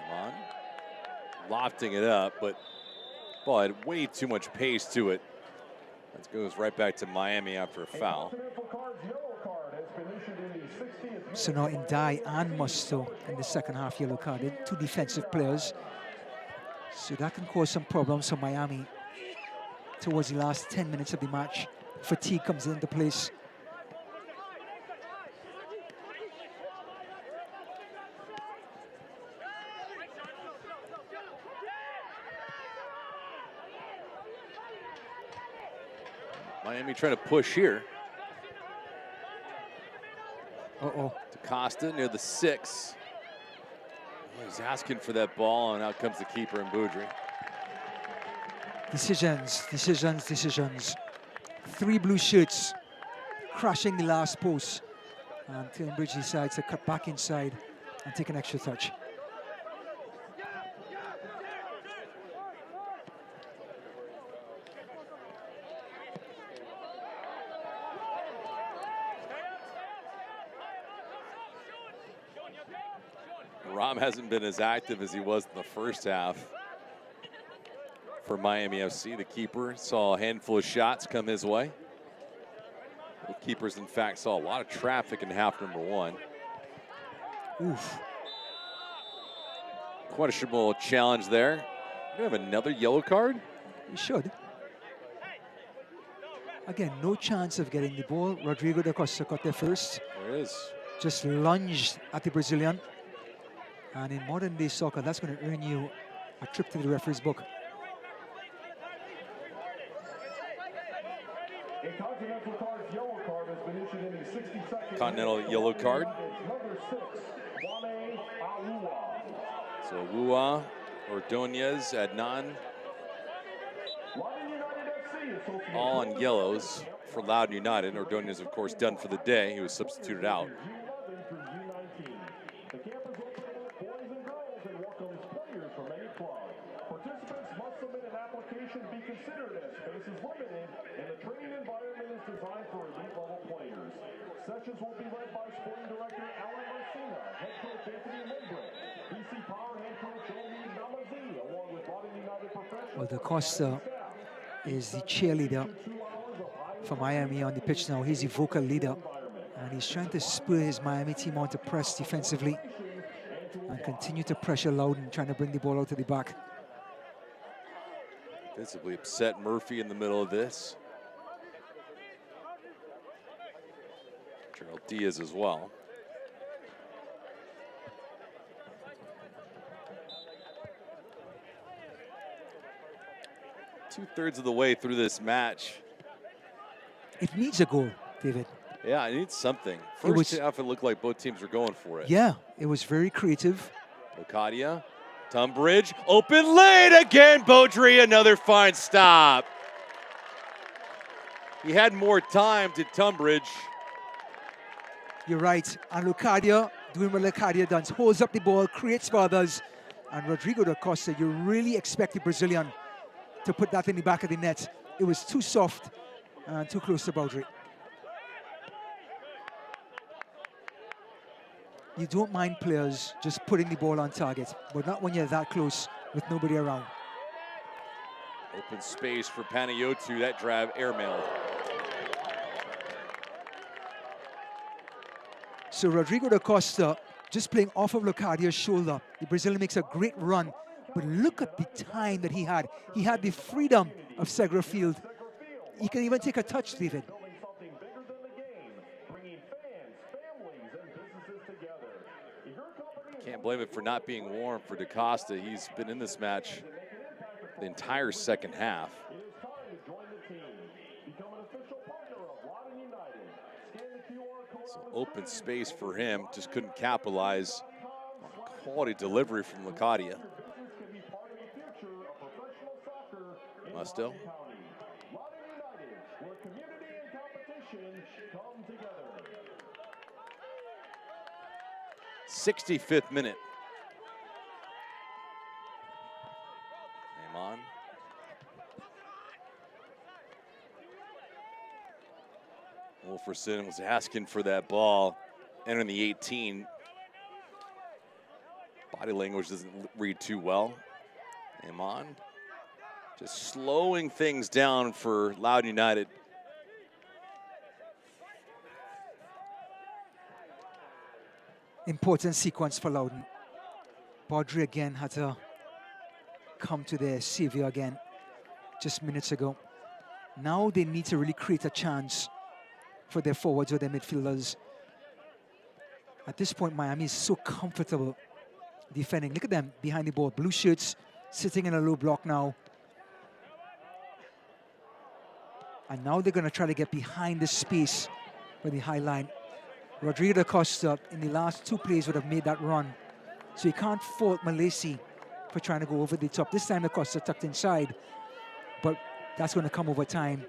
Amon lofting it up, but ball had way too much pace to it. That goes right back to Miami after a foul. So now Ndai and Musto in the second half yellow carded, two defensive players. So that can cause some problems for Miami towards the last 10 minutes of the match. Fatigue comes into place. Miami trying to push here. Uh-oh. DaCosta near the 6. He's asking for that ball, and out comes the keeper in Boudry. Decisions, decisions, decisions. 3 blue shirts crashing the last post. And Gainbridge decides to cut back inside and take an extra touch. Rom hasn't been as active as he was in the first half for Miami FC. The keeper saw a handful of shots come his way. The keepers, in fact, saw a lot of traffic in half number 1. Oof. Questionable challenge there. We have another yellow card? He should. Again, no chance of getting the ball. Rodrigo da Costa got there first. There it is. Just lunged at the Brazilian. And in modern day soccer, that's going to earn you a trip to the referee's book. Continental yellow card. So Wua, Ordonez, Adnan, all on yellows for Loudoun United. Ordonez, of course, done for the day. He was substituted out. Sessions will be led by sporting director Alan Marcina, head coach Anthony Lindgren, BC Power head coach Andy Namazi, along with Loudoun United professionals. Well, da Costa is the cheerleader for Miami on the pitch now. He's the vocal leader, and he's trying to spur his Miami team on to press defensively and continue to pressure Loudoun, trying to bring the ball out to the back. Visibly upset Murphy in the middle of this. Gerald Diaz as well. Two-thirds of the way through this match. It needs a goal, David. Yeah, it needs something. First half, it looked like both teams were going for it. Yeah, it was very creative. Locadia, Tunbridge, open lane again. Beaudry, another fine stop. He had more time to Tunbridge. You're right. And Locadia doing what Lecadia does, holds up the ball, creates for others. And Rodrigo da Costa, you really expect the Brazilian to put that in the back of the net. It was too soft and too close to boundary. You don't mind players just putting the ball on target, but not when you're that close with nobody around. Open space for Panayotou. That drive airmailed. So Rodrigo da Costa just playing off of Locadia's shoulder. The Brazilian makes a great run, but look at the time that he had. He had the freedom of Segra Field. He can even take a touch, David. Can't blame it for not being warm for da Costa. He's been in this match the entire second half. So open space for him, just couldn't capitalize on a quality delivery from Lecadia. Musto. 65th minute. Amon. Wolferson was asking for that ball, entering the 18. Body language doesn't read too well. Amon just slowing things down for Loudoun United. Important sequence for Loudoun. Baudry again had to come to their savior again just minutes ago. Now they need to really create a chance for their forwards or their midfielders. At this point, Miami is so comfortable defending. Look at them behind the ball. Blue shirts sitting in a low block now. And now they're going to try to get behind the space for the high line. Rodrigo da Costa in the last two plays would have made that run. So you can't fault Malaysia for trying to go over the top. This time da Costa tucked inside, but that's going to come over time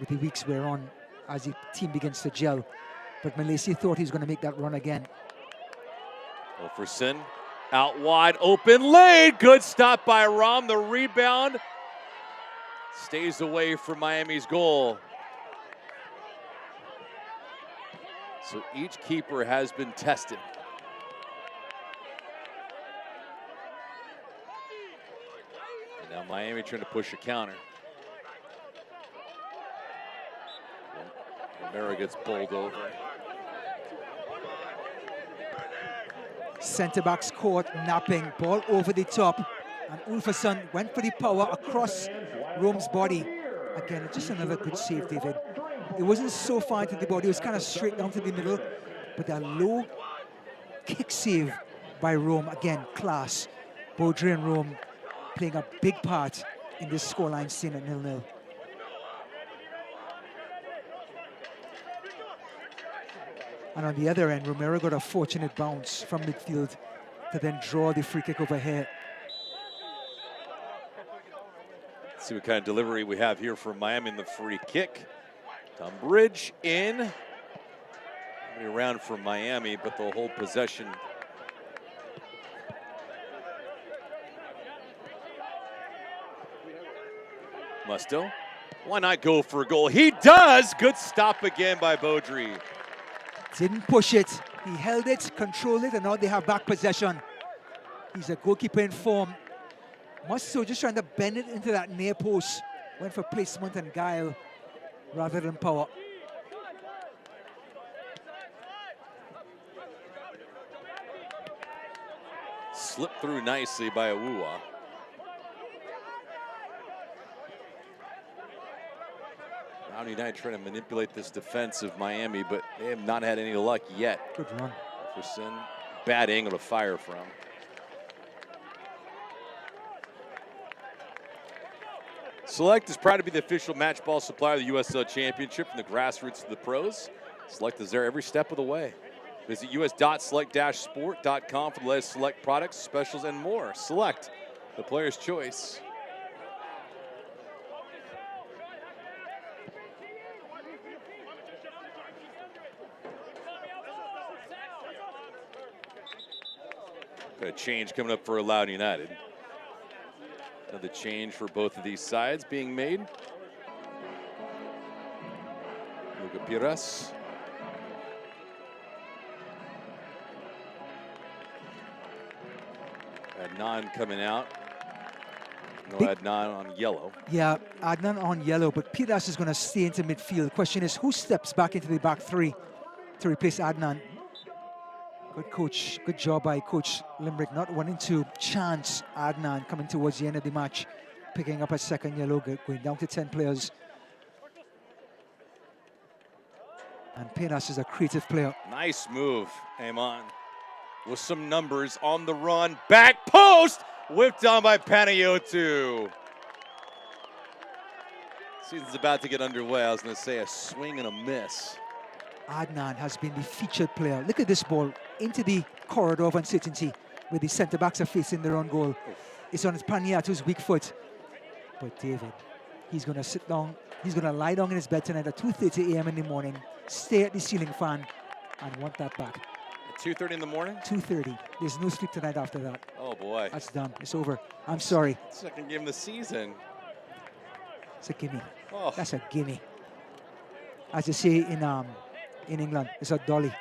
with the weeks we're on as the team begins to gel. But Malaysia thought he was going to make that run again. Wolferson out wide, open lane. Good stop by Rom. The rebound stays away from Miami's goal. So each keeper has been tested. And now Miami trying to push a counter. Romero gets bowled over. Centre backs caught napping, ball over the top. And Ulfason went for the power across Rome's body. Again, just another good save, David. It wasn't so far into the body, it was kind of straight down to the middle, but a low kick save by Rome. Again, class. Baudry and Rome playing a big part in this scoreline staying at 0-0. And on the other end, Romero got a fortunate bounce from midfield to then draw the free kick over here. Let's see what kind of delivery we have here from Miami in the free kick. Gainbridge in. Around for Miami, but they'll hold possession. Musto. Why not go for a goal? He does! Good stop again by Baudry. Didn't push it. He held it, controlled it, and now they have back possession. He's a goalkeeper in form. Musto just trying to bend it into that near post. Went for placement and guile rather than power. Slipped through nicely by Awuwa. Loudoun United trying to manipulate this defense of Miami, but they have not had any luck yet. Good run. Jefferson, bad angle to fire from. Select is proud to be the official match ball supplier of the USL Championship from the grassroots to the pros. Select is there every step of the way. Visit us.select-sport.com for the latest Select products, specials, and more. Select, the player's choice. Got a change coming up for Loudoun United. Another change for both of these sides being made. Luca Pires. Adnan coming out. No Adnan on yellow. Yeah, Adnan on yellow, but Piras is going to stay into midfield. Question is, who steps back into the back three to replace Adnan? Good coach, good job by Coach Limbrick, not wanting to chance Adnan coming towards the end of the match, picking up a second yellow, going down to 10 players. And Piras is a creative player. Nice move, Amon. With some numbers on the run. Back post! Whipped on by Panayotou. Season's about to get underway. I was going to say a swing and a miss. Adnan has been the featured player. Look at this ball into the corridor of uncertainty where the centre-backs are facing their own goal. It's on Paniatou's weak foot. But David, he's going to sit down. He's going to lie down in his bed tonight at 2:30 a.m. in the morning, stare at the ceiling fan, and want that back. At 2:30 in the morning? 2:30. There's no sleep tonight after that. Oh, boy. That's done. It's over. I'm sorry. Second game of the season. It's a gimme. Oh. That's a gimme. As they say in England, it's a dolly.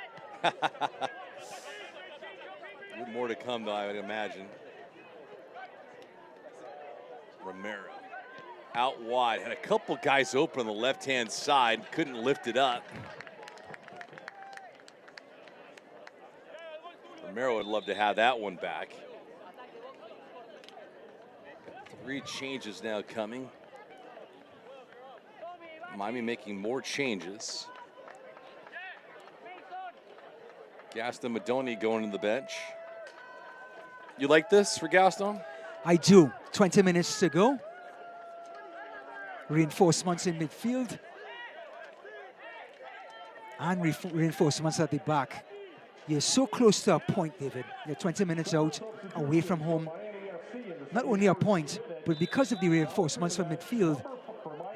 More to come, though, I would imagine. Romero out wide. Had a couple guys open on the left-hand side. Couldn't lift it up. Romero would love to have that one back. 3 changes now coming. Miami making more changes. Gaston Madoni going to the bench. You like this for Gaston? I do. 20 minutes to go. Reinforcements in midfield. And reinforcements at the back. You're so close to a point, David. You're 20 minutes out, away from home. Not only a point, but because of the reinforcements from midfield,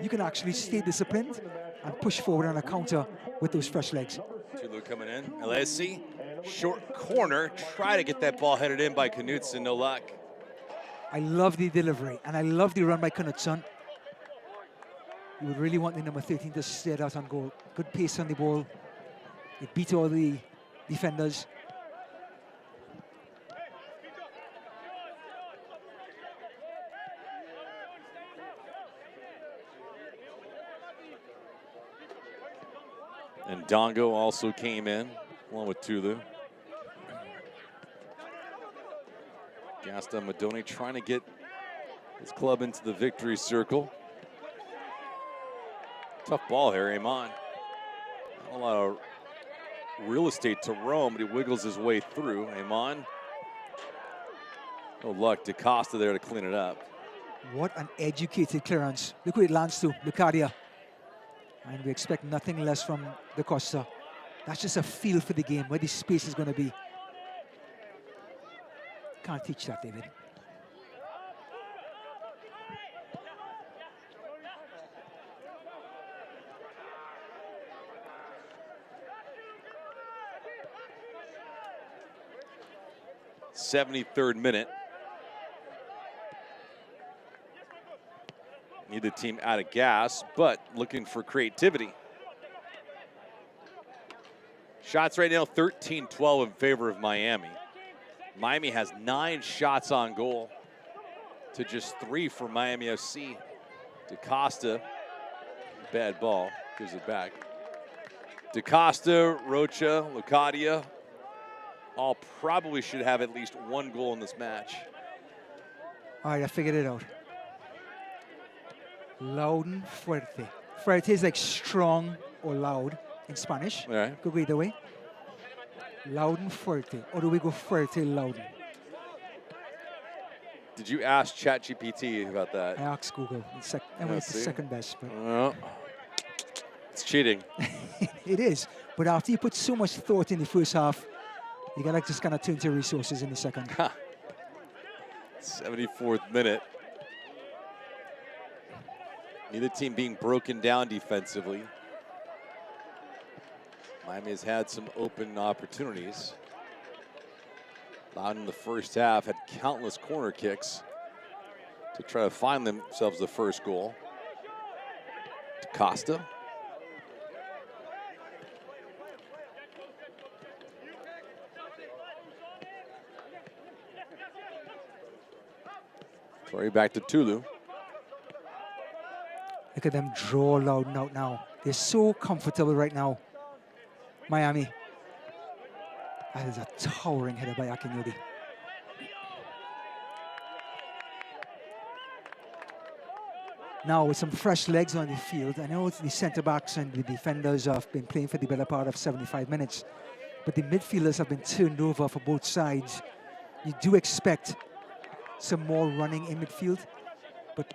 you can actually stay disciplined and push forward on a counter with those fresh legs. Tulu coming in. Alessi, short corner. Try to get that ball headed in by Knutson, no luck. I love the delivery, and I love the run by Knutson. You would really want the number 13 to stay that on goal. Good pace on the ball. It beat all the defenders. And Dongo also came in, along with Tulu. Gaston Madoni trying to get his club into the victory circle. Tough ball here, Amon. Not a lot of real estate to roam, but he wiggles his way through. Amon. No luck. DaCosta there to clean it up. What an educated clearance. Look where it lands to, Lucadia. And we expect nothing less from DaCosta. That's just a feel for the game, where the space is going to be. Can't teach that, David. '73rd minute. Neither team out of gas, but looking for creativity. Shots right now, 13-12 in favor of Miami. Miami has 9 shots on goal to just 3 for Miami FC. DaCosta, bad ball, gives it back. DaCosta, Rocha, Lucadia, all probably should have at least 1 goal in this match. All right, I figured it out. Loudoun fuerte. Fuerte is like strong or loud in Spanish. All right. Could go either way. Loudoun fuerte. Or do we go fuerte Loudoun? Did you ask ChatGPT about that? I asked Google. It's the second best. But well, it's cheating. It is. But after you put so much thought in the first half, you gotta just kind of turn to resources in the second. 74th minute. Neither team being broken down defensively. Miami has had some open opportunities. Loudoun in the first half had countless corner kicks to try to find themselves the first goal. Costa. Sorry, back to Tulu. Look at them draw Loudoun out now. They're so comfortable right now. Miami. That is a towering header by Akinyodi. Now with some fresh legs on the field, I know the centre-backs and the defenders have been playing for the better part of 75 minutes, but the midfielders have been turned over for both sides. You do expect some more running in midfield, but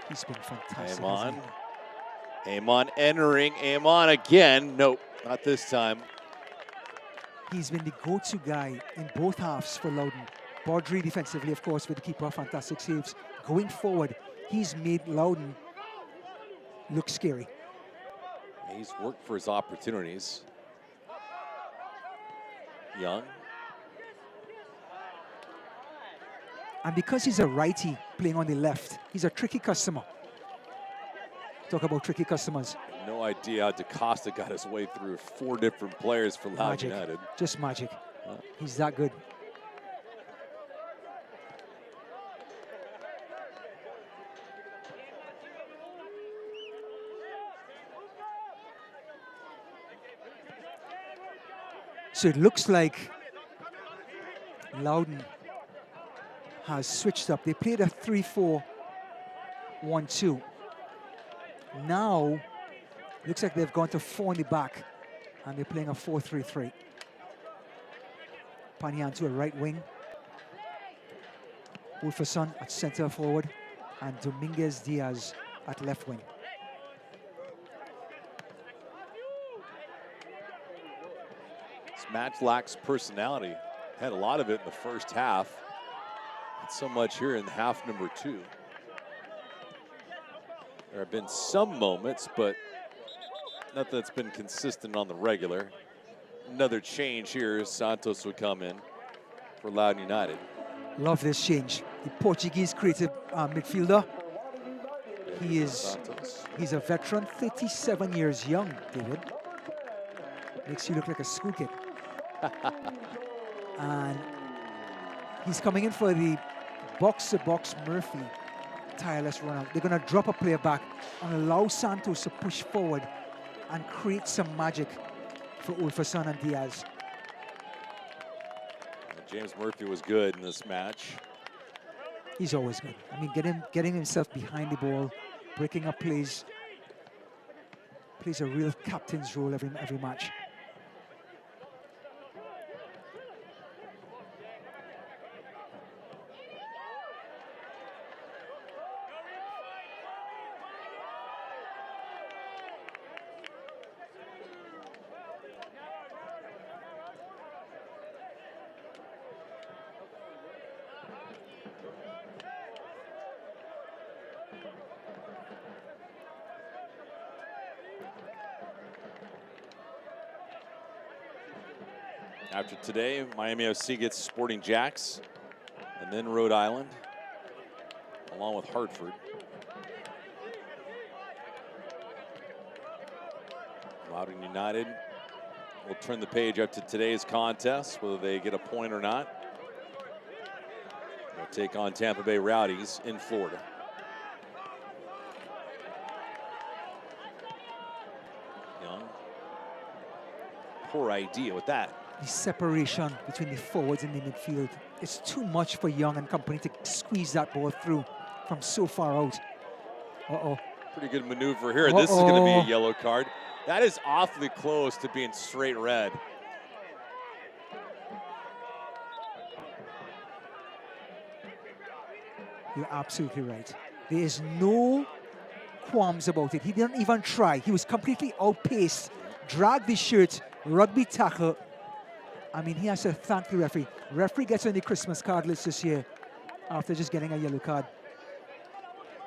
he's been fantastic. Amon. Amon entering. Amon again. Nope, not this time. He's been the go-to guy in both halves for Loudoun. Baudry defensively, of course, with the keeper, fantastic saves. Going forward, he's made Loudoun look scary. He's worked for his opportunities. Young. And because he's a righty playing on the left, he's a tricky customer. Talk about tricky customers. No idea how DaCosta got his way through 4 different players for Loudoun United. Just magic. He's that good. So it looks like Loudoun has switched up. They played a 3-4-1-2. Now, looks like they've gone to 4 in the back, and they're playing a 4-3-3. Panian to a right wing. Wolferson at center forward, and Dominguez Diaz at left wing. This match lacks personality. Had a lot of it in the first half. Not so much here in half number 2. There have been some moments, but nothing that's been consistent on the regular. Another change here. Santos would come in for Loudoun United. Love this change. The Portuguese creative midfielder. He's a veteran, 37 years young, David. Makes you look like a school kid. And he's coming in for the box-to-box Murphy tireless run out. They're going to drop a player back and allow Santos to push forward and create some magic for Wolferson and Diaz. James Murphy was good in this match. He's always good. I mean, getting himself behind the ball, breaking up plays, plays a real captain's role every match. After today, Miami FC gets Sporting Jacks and then Rhode Island, along with Hartford. Loudoun United will turn the page up to today's contest, whether they get a point or not. They'll take on Tampa Bay Rowdies in Florida. Young. Poor idea with that. The separation between the forwards and the midfield. It's too much for Young and company to squeeze that ball through from so far out. Uh-oh. Pretty good maneuver here. This is going to be a yellow card. That is awfully close to being straight red. You're absolutely right. There is no qualms about it. He didn't even try. He was completely outpaced, dragged the shirt, rugby tackle. I mean, he has to thank the referee. Referee gets on the Christmas card list this year after just getting a yellow card.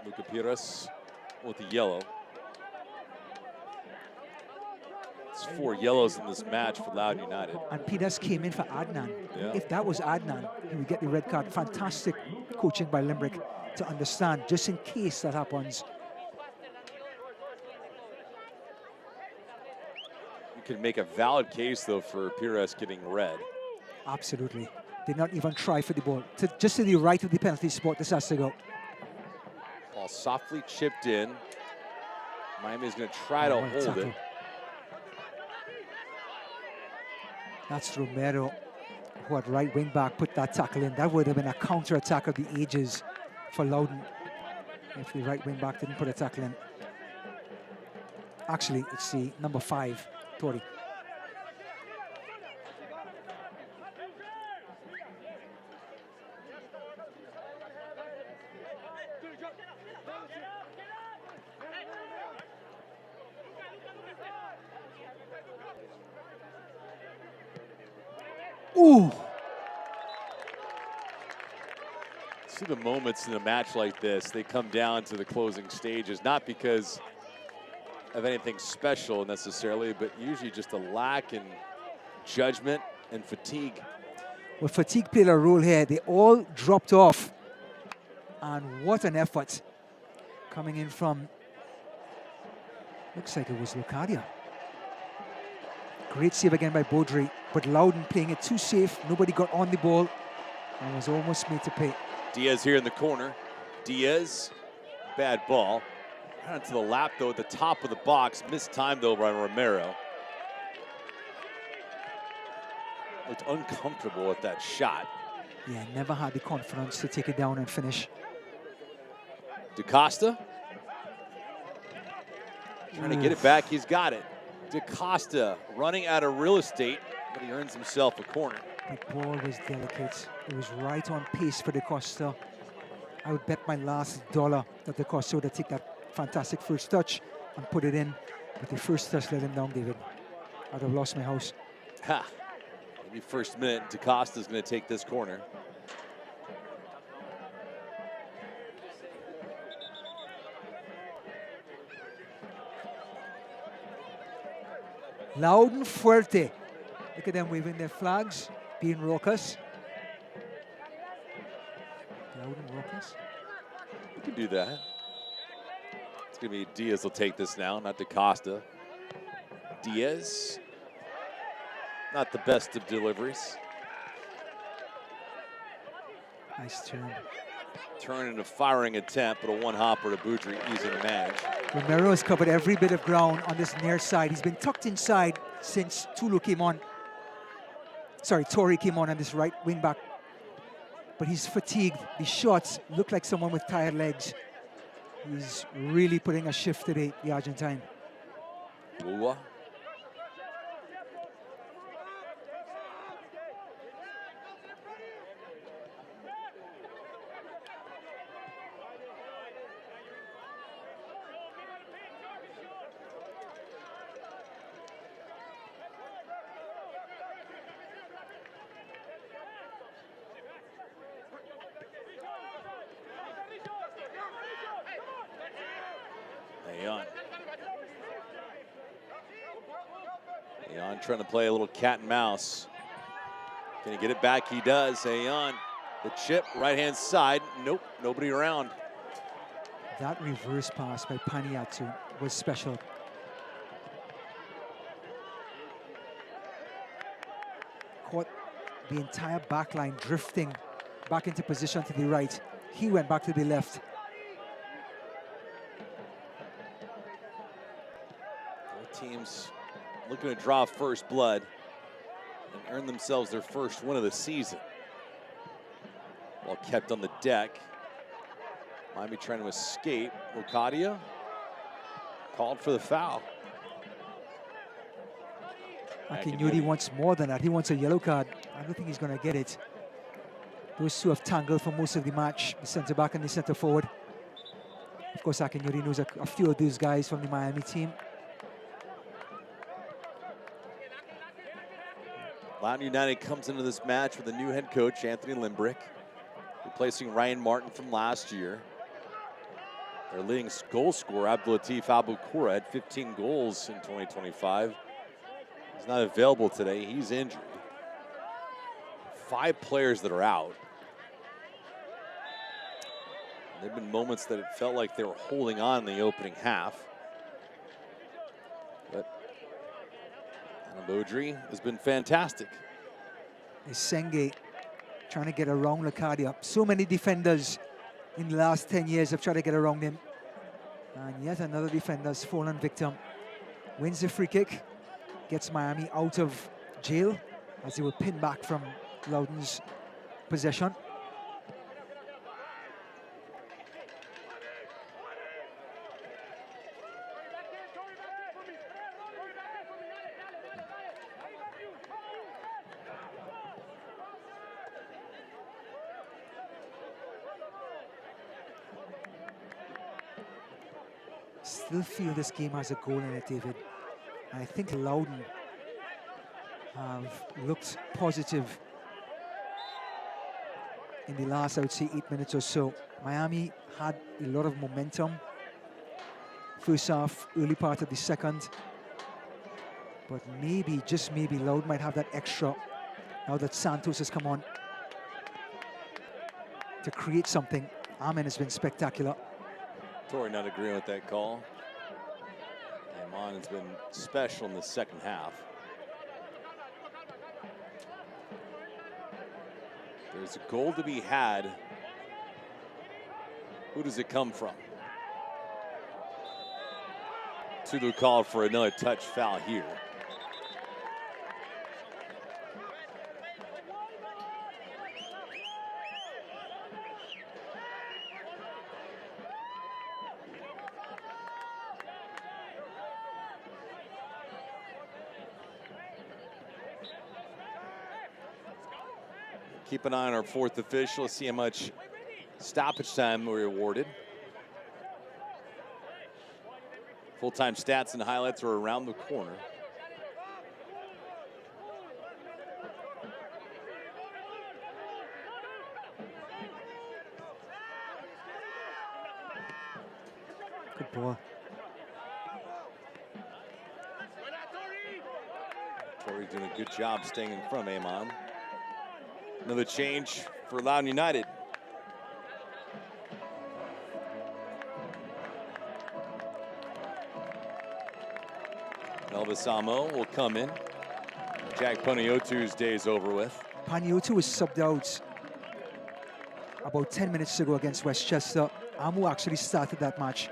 Luca Pires with the yellow. It's just 4 yellows in this match for Loudoun United. And Peters came in for Adnan. Yeah. If that was Adnan, he would get the red card. Fantastic coaching by Limerick to understand, just in case that happens. You could make a valid case, though, for Pires getting red. Absolutely. Did not even try for the ball. Just to the right of the penalty spot, this has to go. Ball softly chipped in. Miami is going to try to hold tackle. it. That's Romero, who at right wing back put that tackle in. That would have been a counter attack of the ages for Loudoun if the right wing back didn't put a tackle in. Actually, it's the number 5, Tori. Ooh. See the moments in a match like this, they come down to the closing stages, not because of anything special necessarily, but usually just a lack in judgment and fatigue. Well, fatigue played a role here. They all dropped off. And what an effort coming in from, looks like it was Locadia. Great save again by Baudry, but Loudoun playing it too safe. Nobody got on the ball and was almost made to pay. Diaz here in the corner. Diaz, bad ball. Right onto the lap, though, at the top of the box. Missed time, though, by Romero. Looked uncomfortable at that shot. Yeah, never had the confidence to take it down and finish. DaCosta. Trying to get it back, he's got it. DaCosta running out of real estate, but he earns himself a corner. The ball was delicate. It was right on pace for DaCosta. I would bet my last dollar that DaCosta would have taken that fantastic first touch and put it in. But the first touch let him down, David. I'd have lost my house. Ha! Maybe first minute, DaCosta's going to take this corner. Loudoun Fuerte. Look at them waving their flags, being raucous. Loudoun raucous. We can do that. It's going to be Diaz will take this now, not DaCosta. Diaz. Not the best of deliveries. Nice turn. Turn into firing attempt, but a one-hopper to Baudry easy to manage. Romero has covered every bit of ground on this near side. He's been tucked inside since Tulu came on. Sorry, Tori came on this right wing back. But he's fatigued. The shots look like someone with tired legs. He's really putting a shift today, the Argentine. Lua. Ayan trying to play a little cat and mouse. Can he get it back? He does. Ayan, the chip, right-hand side. Nope, nobody around. That reverse pass by Paniatu was special. Caught the entire back line drifting back into position to the right. He went back to the left. Both teams looking to draw first blood and earn themselves their first win of the season. Ball kept on the deck. Miami trying to escape. Locadia called for the foul. Akinyuri wants more than that. He wants a yellow card. I don't think he's going to get it. Those two have tangled for most of the match, the centre back and the centre forward. Of course, Akinyuri knows a few of these guys from the Miami team. Loudoun United comes into this match with a new head coach, Anthony Limbrick, replacing Ryan Martin from last year. Their leading goal scorer, Abdulatif Abukura, had 15 goals in 2025. He's not available today. He's injured. 5 players that are out. There have been moments that it felt like they were holding on in the opening half. But Anabodri has been fantastic. Senge trying to get around Locadia. So many defenders in the last 10 years have tried to get around him. And yet another defender has fallen victim. Wins the free kick, gets Miami out of jail as they were pinned back from Loudoun's possession. Still feel this game has a goal in it, David. I think Loudoun have looked positive in the last, I would say, 8 minutes or so. Miami had a lot of momentum. First half, early part of the second. But maybe, just maybe, Loudoun might have that extra now that Santos has come on to create something. Amen has been spectacular. Torrey not agreeing with that call. Amon has been special in the second half. There's a goal to be had. Who does it come from? Tulu called for another touch foul here. Keep an eye on our fourth official, see how much stoppage time we're awarded. Full-time stats and highlights are around the corner. Good ball. Torrey's doing a good job staying in front of Amon. Another change for Loudoun United. Elvis Amo will come in. Jack Paniotu's day is over with. Paniotu was subbed out about 10 minutes ago against Westchester. Amu actually started that match.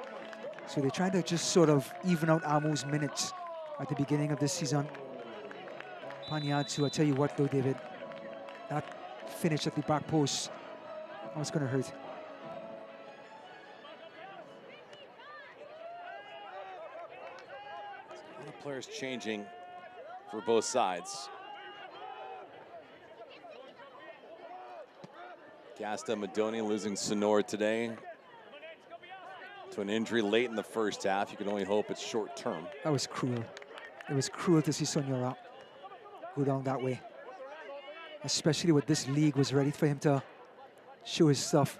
So they're trying to just sort of even out Amu's minutes at the beginning of this season. Paniotu, I tell you what though, David, that finish at the back post, that was going to hurt. A lot of players changing for both sides. Gasta Madoni losing Sonora today to an injury late in the first half. You can only hope it's short term. That was cruel. It was cruel to see Sonora go down that way. Especially with this league was ready for him to show his stuff.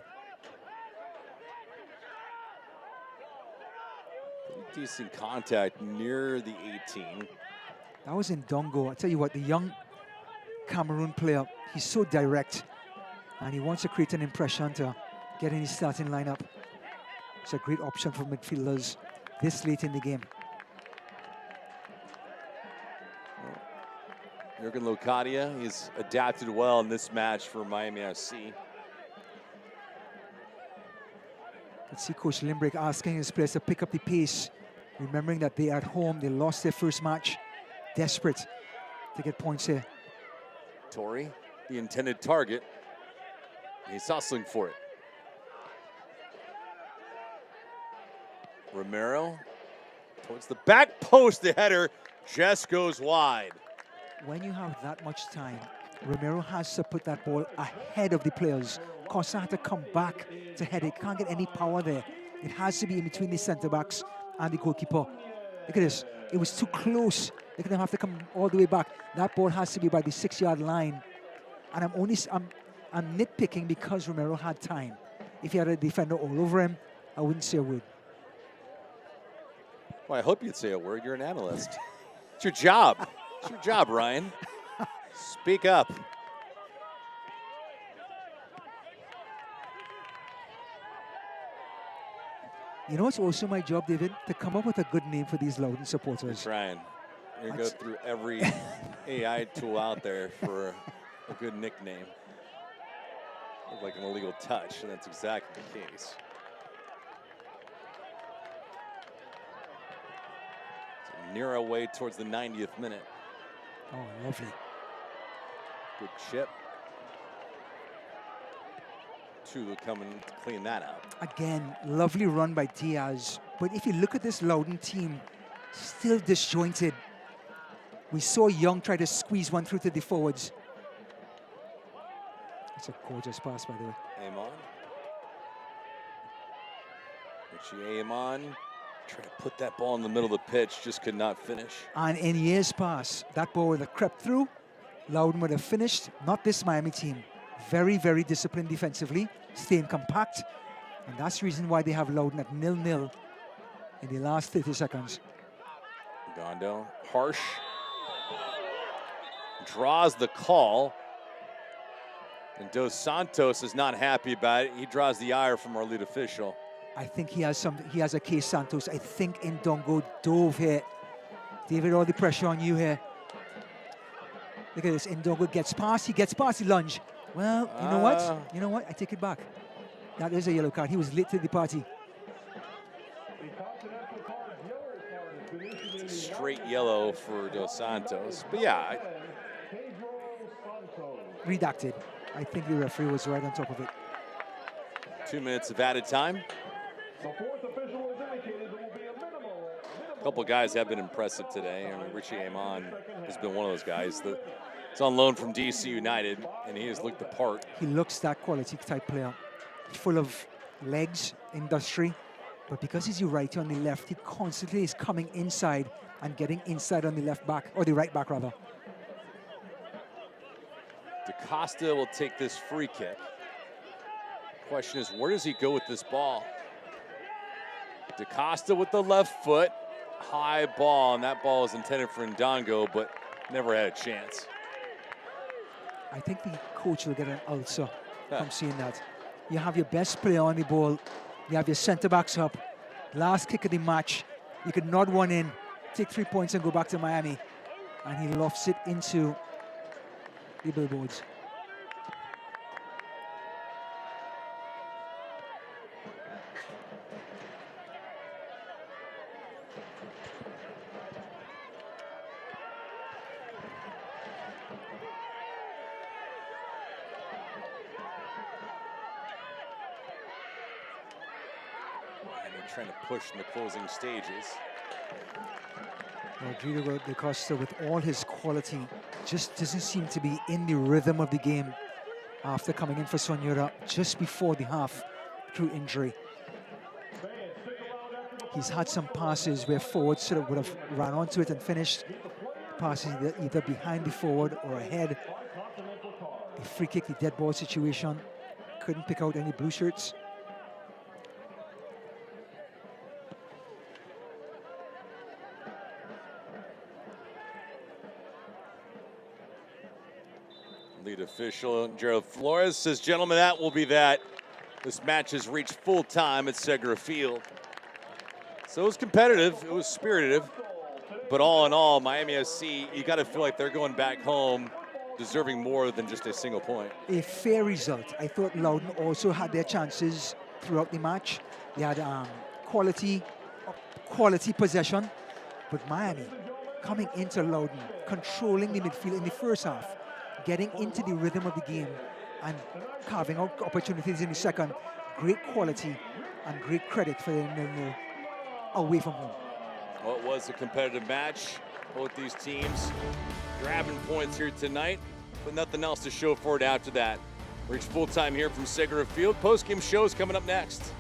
Pretty decent contact near the 18. That was in Dongo. I tell you what, the young Cameroon player, he's so direct and he wants to create an impression to get in his starting lineup. It's a great option for midfielders this late in the game. Jurgen Locadia, he's adapted well in this match for Miami FC. Let's see Coach Limbrick asking his players to pick up the pace, remembering that they at home, they lost their first match, desperate to get points here. Torrey, the intended target. He's hustling for it. Romero towards the back post, the header just goes wide. When you have that much time, Romero has to put that ball ahead of the players. Costa had to come back to head it. Can't get any power there. It has to be in between the centre-backs and the goalkeeper. Look at this. It was too close. They're going to have to come all the way back. That ball has to be by the 6-yard line. And I'm nitpicking because Romero had time. If he had a defender all over him, I wouldn't say a word. Well, I hope you'd say a word. You're an analyst. It's your job. It's your job, Ryan. Speak up. You know, it's also my job, David, to come up with a good name for these Loudoun supporters. That's Ryan. You're going to go through every AI tool out there for a good nickname. Look like an illegal touch, and that's exactly the case. So near our way towards the 90th minute. Oh, lovely. Good chip. Tulu coming to clean that up. Again, lovely run by Diaz. But if you look at this Loudoun team, still disjointed. We saw Young try to squeeze one through to the forwards. It's a gorgeous pass, by the way. Amon. Richie Amon trying to put that ball in the middle of the pitch, just could not finish. And in years past, that ball would have crept through. Loudoun would have finished. Not this Miami team. Very, very disciplined defensively, staying compact. And that's the reason why they have Loudoun at 0-0 in the last 30 seconds. Gondo, harsh. Draws the call. And Dos Santos is not happy about it. He draws the ire from our lead official. I think he has a case, Santos. I think Ndongo dove here. David, all the pressure on you here. Look at this, Ndongo gets past, he lunge. Well, you know what? You know what? I take it back. That is a yellow card. He was late to the party. It's a straight yellow for Dos Santos. But yeah. Redacted. I think the referee was right on top of it. 2 minutes of added time. A couple of guys have been impressive today. I mean, Richie Amon has been one of those guys. It's on loan from DC United, and he has looked the part. He looks that quality type player. Full of legs, industry. But because he's your righty on the left, he constantly is coming inside and getting inside on the left back, or the right back rather. DaCosta will take this free kick. Question is, where does he go with this ball? DaCosta with the left foot. High ball, and that ball is intended for Ndongo, but never had a chance. I think the coach will get an ulcer from seeing that. You have your best player on the ball. You have your centre-backs up. Last kick of the match. You could nod one in, take 3 points and go back to Miami. And he lofts it into the billboards. Trying to push in the closing stages. Rodrigo DaCosta, with all his quality, just doesn't seem to be in the rhythm of the game after coming in for Sonora just before the half through injury. He's had some passes where forwards sort of would have ran onto it and finished. Passes either behind the forward or ahead. The free kick, the dead ball situation. Couldn't pick out any blue shirts. Lead official Gerald Flores says, gentlemen, that will be that. This match has reached full time at Segura Field. So it was competitive, it was spirited, but all in all, Miami SC, you got to feel like they're going back home deserving more than just a single point. A fair result. I thought Loudoun also had their chances throughout the match. They had quality possession, but Miami coming into Loudoun, controlling the midfield in the first half, getting into the rhythm of the game and carving out opportunities in the second. Great quality and great credit for them 0-0 away from home. Well, it was a competitive match. Both these teams grabbing points here tonight, but nothing else to show for it after that. Reach full time here from Segura Field. Post-game shows coming up next.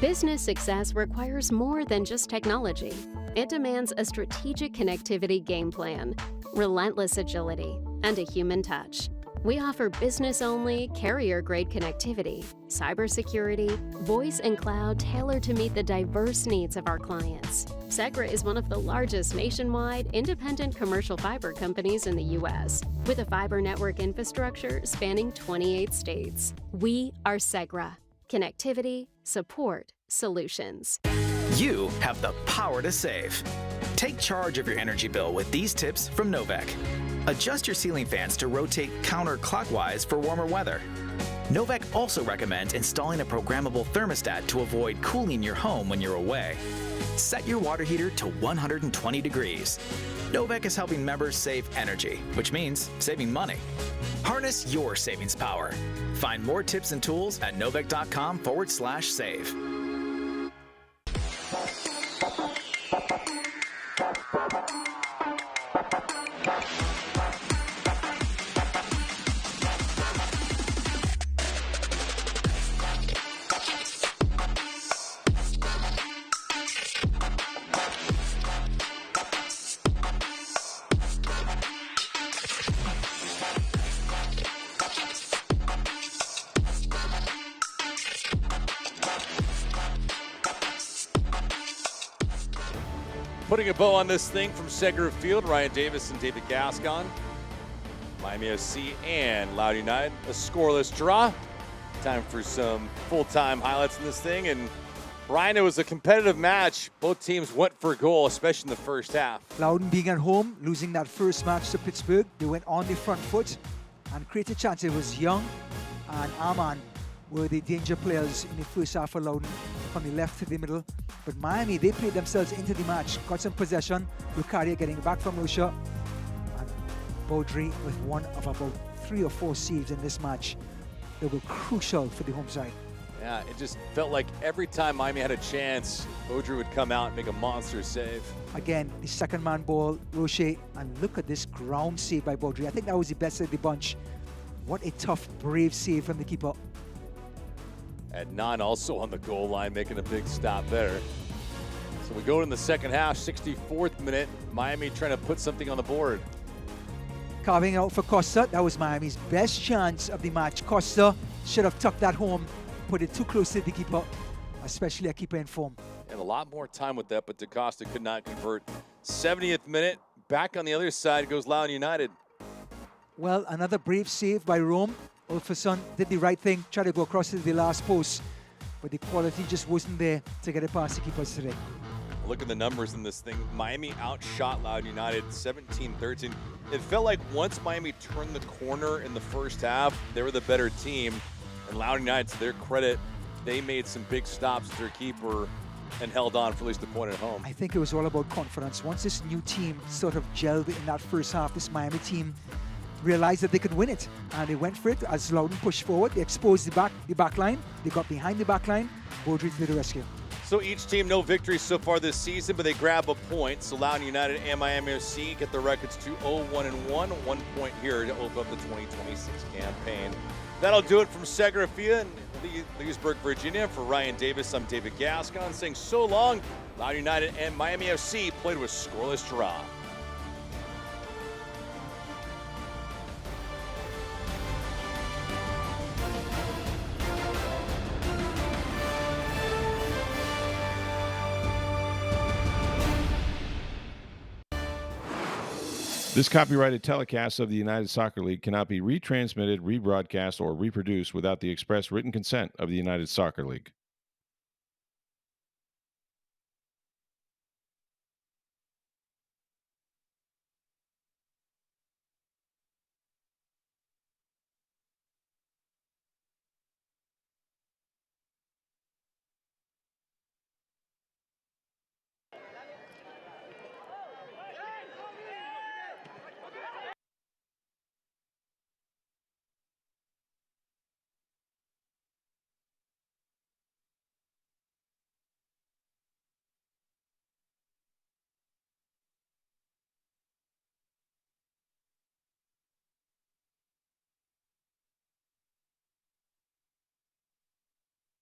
Business success requires more than just technology. It demands a strategic connectivity game plan, relentless agility, and a human touch. We offer business-only, carrier-grade connectivity, cybersecurity, voice and cloud tailored to meet the diverse needs of our clients. Segra is one of the largest nationwide independent commercial fiber companies in the U.S., with a fiber network infrastructure spanning 28 states. We are Segra. Connectivity, support, solutions. You have the power to save. Take charge of your energy bill with these tips from Novec. Adjust your ceiling fans to rotate counterclockwise for warmer weather. Novec also recommends installing a programmable thermostat to avoid cooling your home when you're away. Set your water heater to 120 degrees. Novec is helping members save energy, which means saving money. Harness your savings power. Find more tips and tools at novec.com/save. Putting a bow on this thing from Segra Field, Ryan Davis and David Gascon. Miami FC and Loudoun United, a scoreless draw. Time for some full-time highlights in this thing. And Ryan, it was a competitive match. Both teams went for a goal, especially in the first half. Loudoun being at home, losing that first match to Pittsburgh, they went on the front foot and created chances. It was Young and Arman were the danger players in the first half for Loudoun, from the left to the middle. But Miami, they played themselves into the match, got some possession. Lucadia getting back from Russia, and Baudry with one of about 3 or 4 saves in this match that were crucial for the home side. Yeah, it just felt like every time Miami had a chance, Baudry would come out and make a monster save. Again, the second man ball, Rocher, and look at this ground save by Baudry. I think that was the best of the bunch. What a tough, brave save from the keeper. Adnan also on the goal line, making a big stop there. So we go in the second half, 64th minute. Miami trying to put something on the board. Carving out for Costa. That was Miami's best chance of the match. Costa should have tucked that home, put it too close to the keeper, especially a keeper in form. And a lot more time with that, but DaCosta could not convert. 70th minute, back on the other side goes Loudoun United. Well, another brave save by Rome. Olferson did the right thing, tried to go across to the last post, but the quality just wasn't there to get it past the keepers today. Look at the numbers in this thing. Miami outshot Loudoun United 17-13. It felt like once Miami turned the corner in the first half, they were the better team. And Loudoun United, to their credit, they made some big stops with their keeper and held on for at least the point at home. I think it was all about confidence. Once this new team sort of gelled in that first half, this Miami team realized that they could win it, and they went for it. As Loudoun pushed forward, they exposed the back line. They got behind the back line. Baudry to the rescue. So each team, no victories so far this season, but they grab a point. So Loudoun United and Miami FC get their records to 0-1-1. 1 point here to open up the 2026 campaign. That'll do it from Segra Field in Leesburg, Virginia. For Ryan Davis, I'm David Gascon saying so long. Loudoun United and Miami FC played with scoreless draw. This copyrighted telecast of the United Soccer League cannot be retransmitted, rebroadcast, or reproduced without the express written consent of the United Soccer League.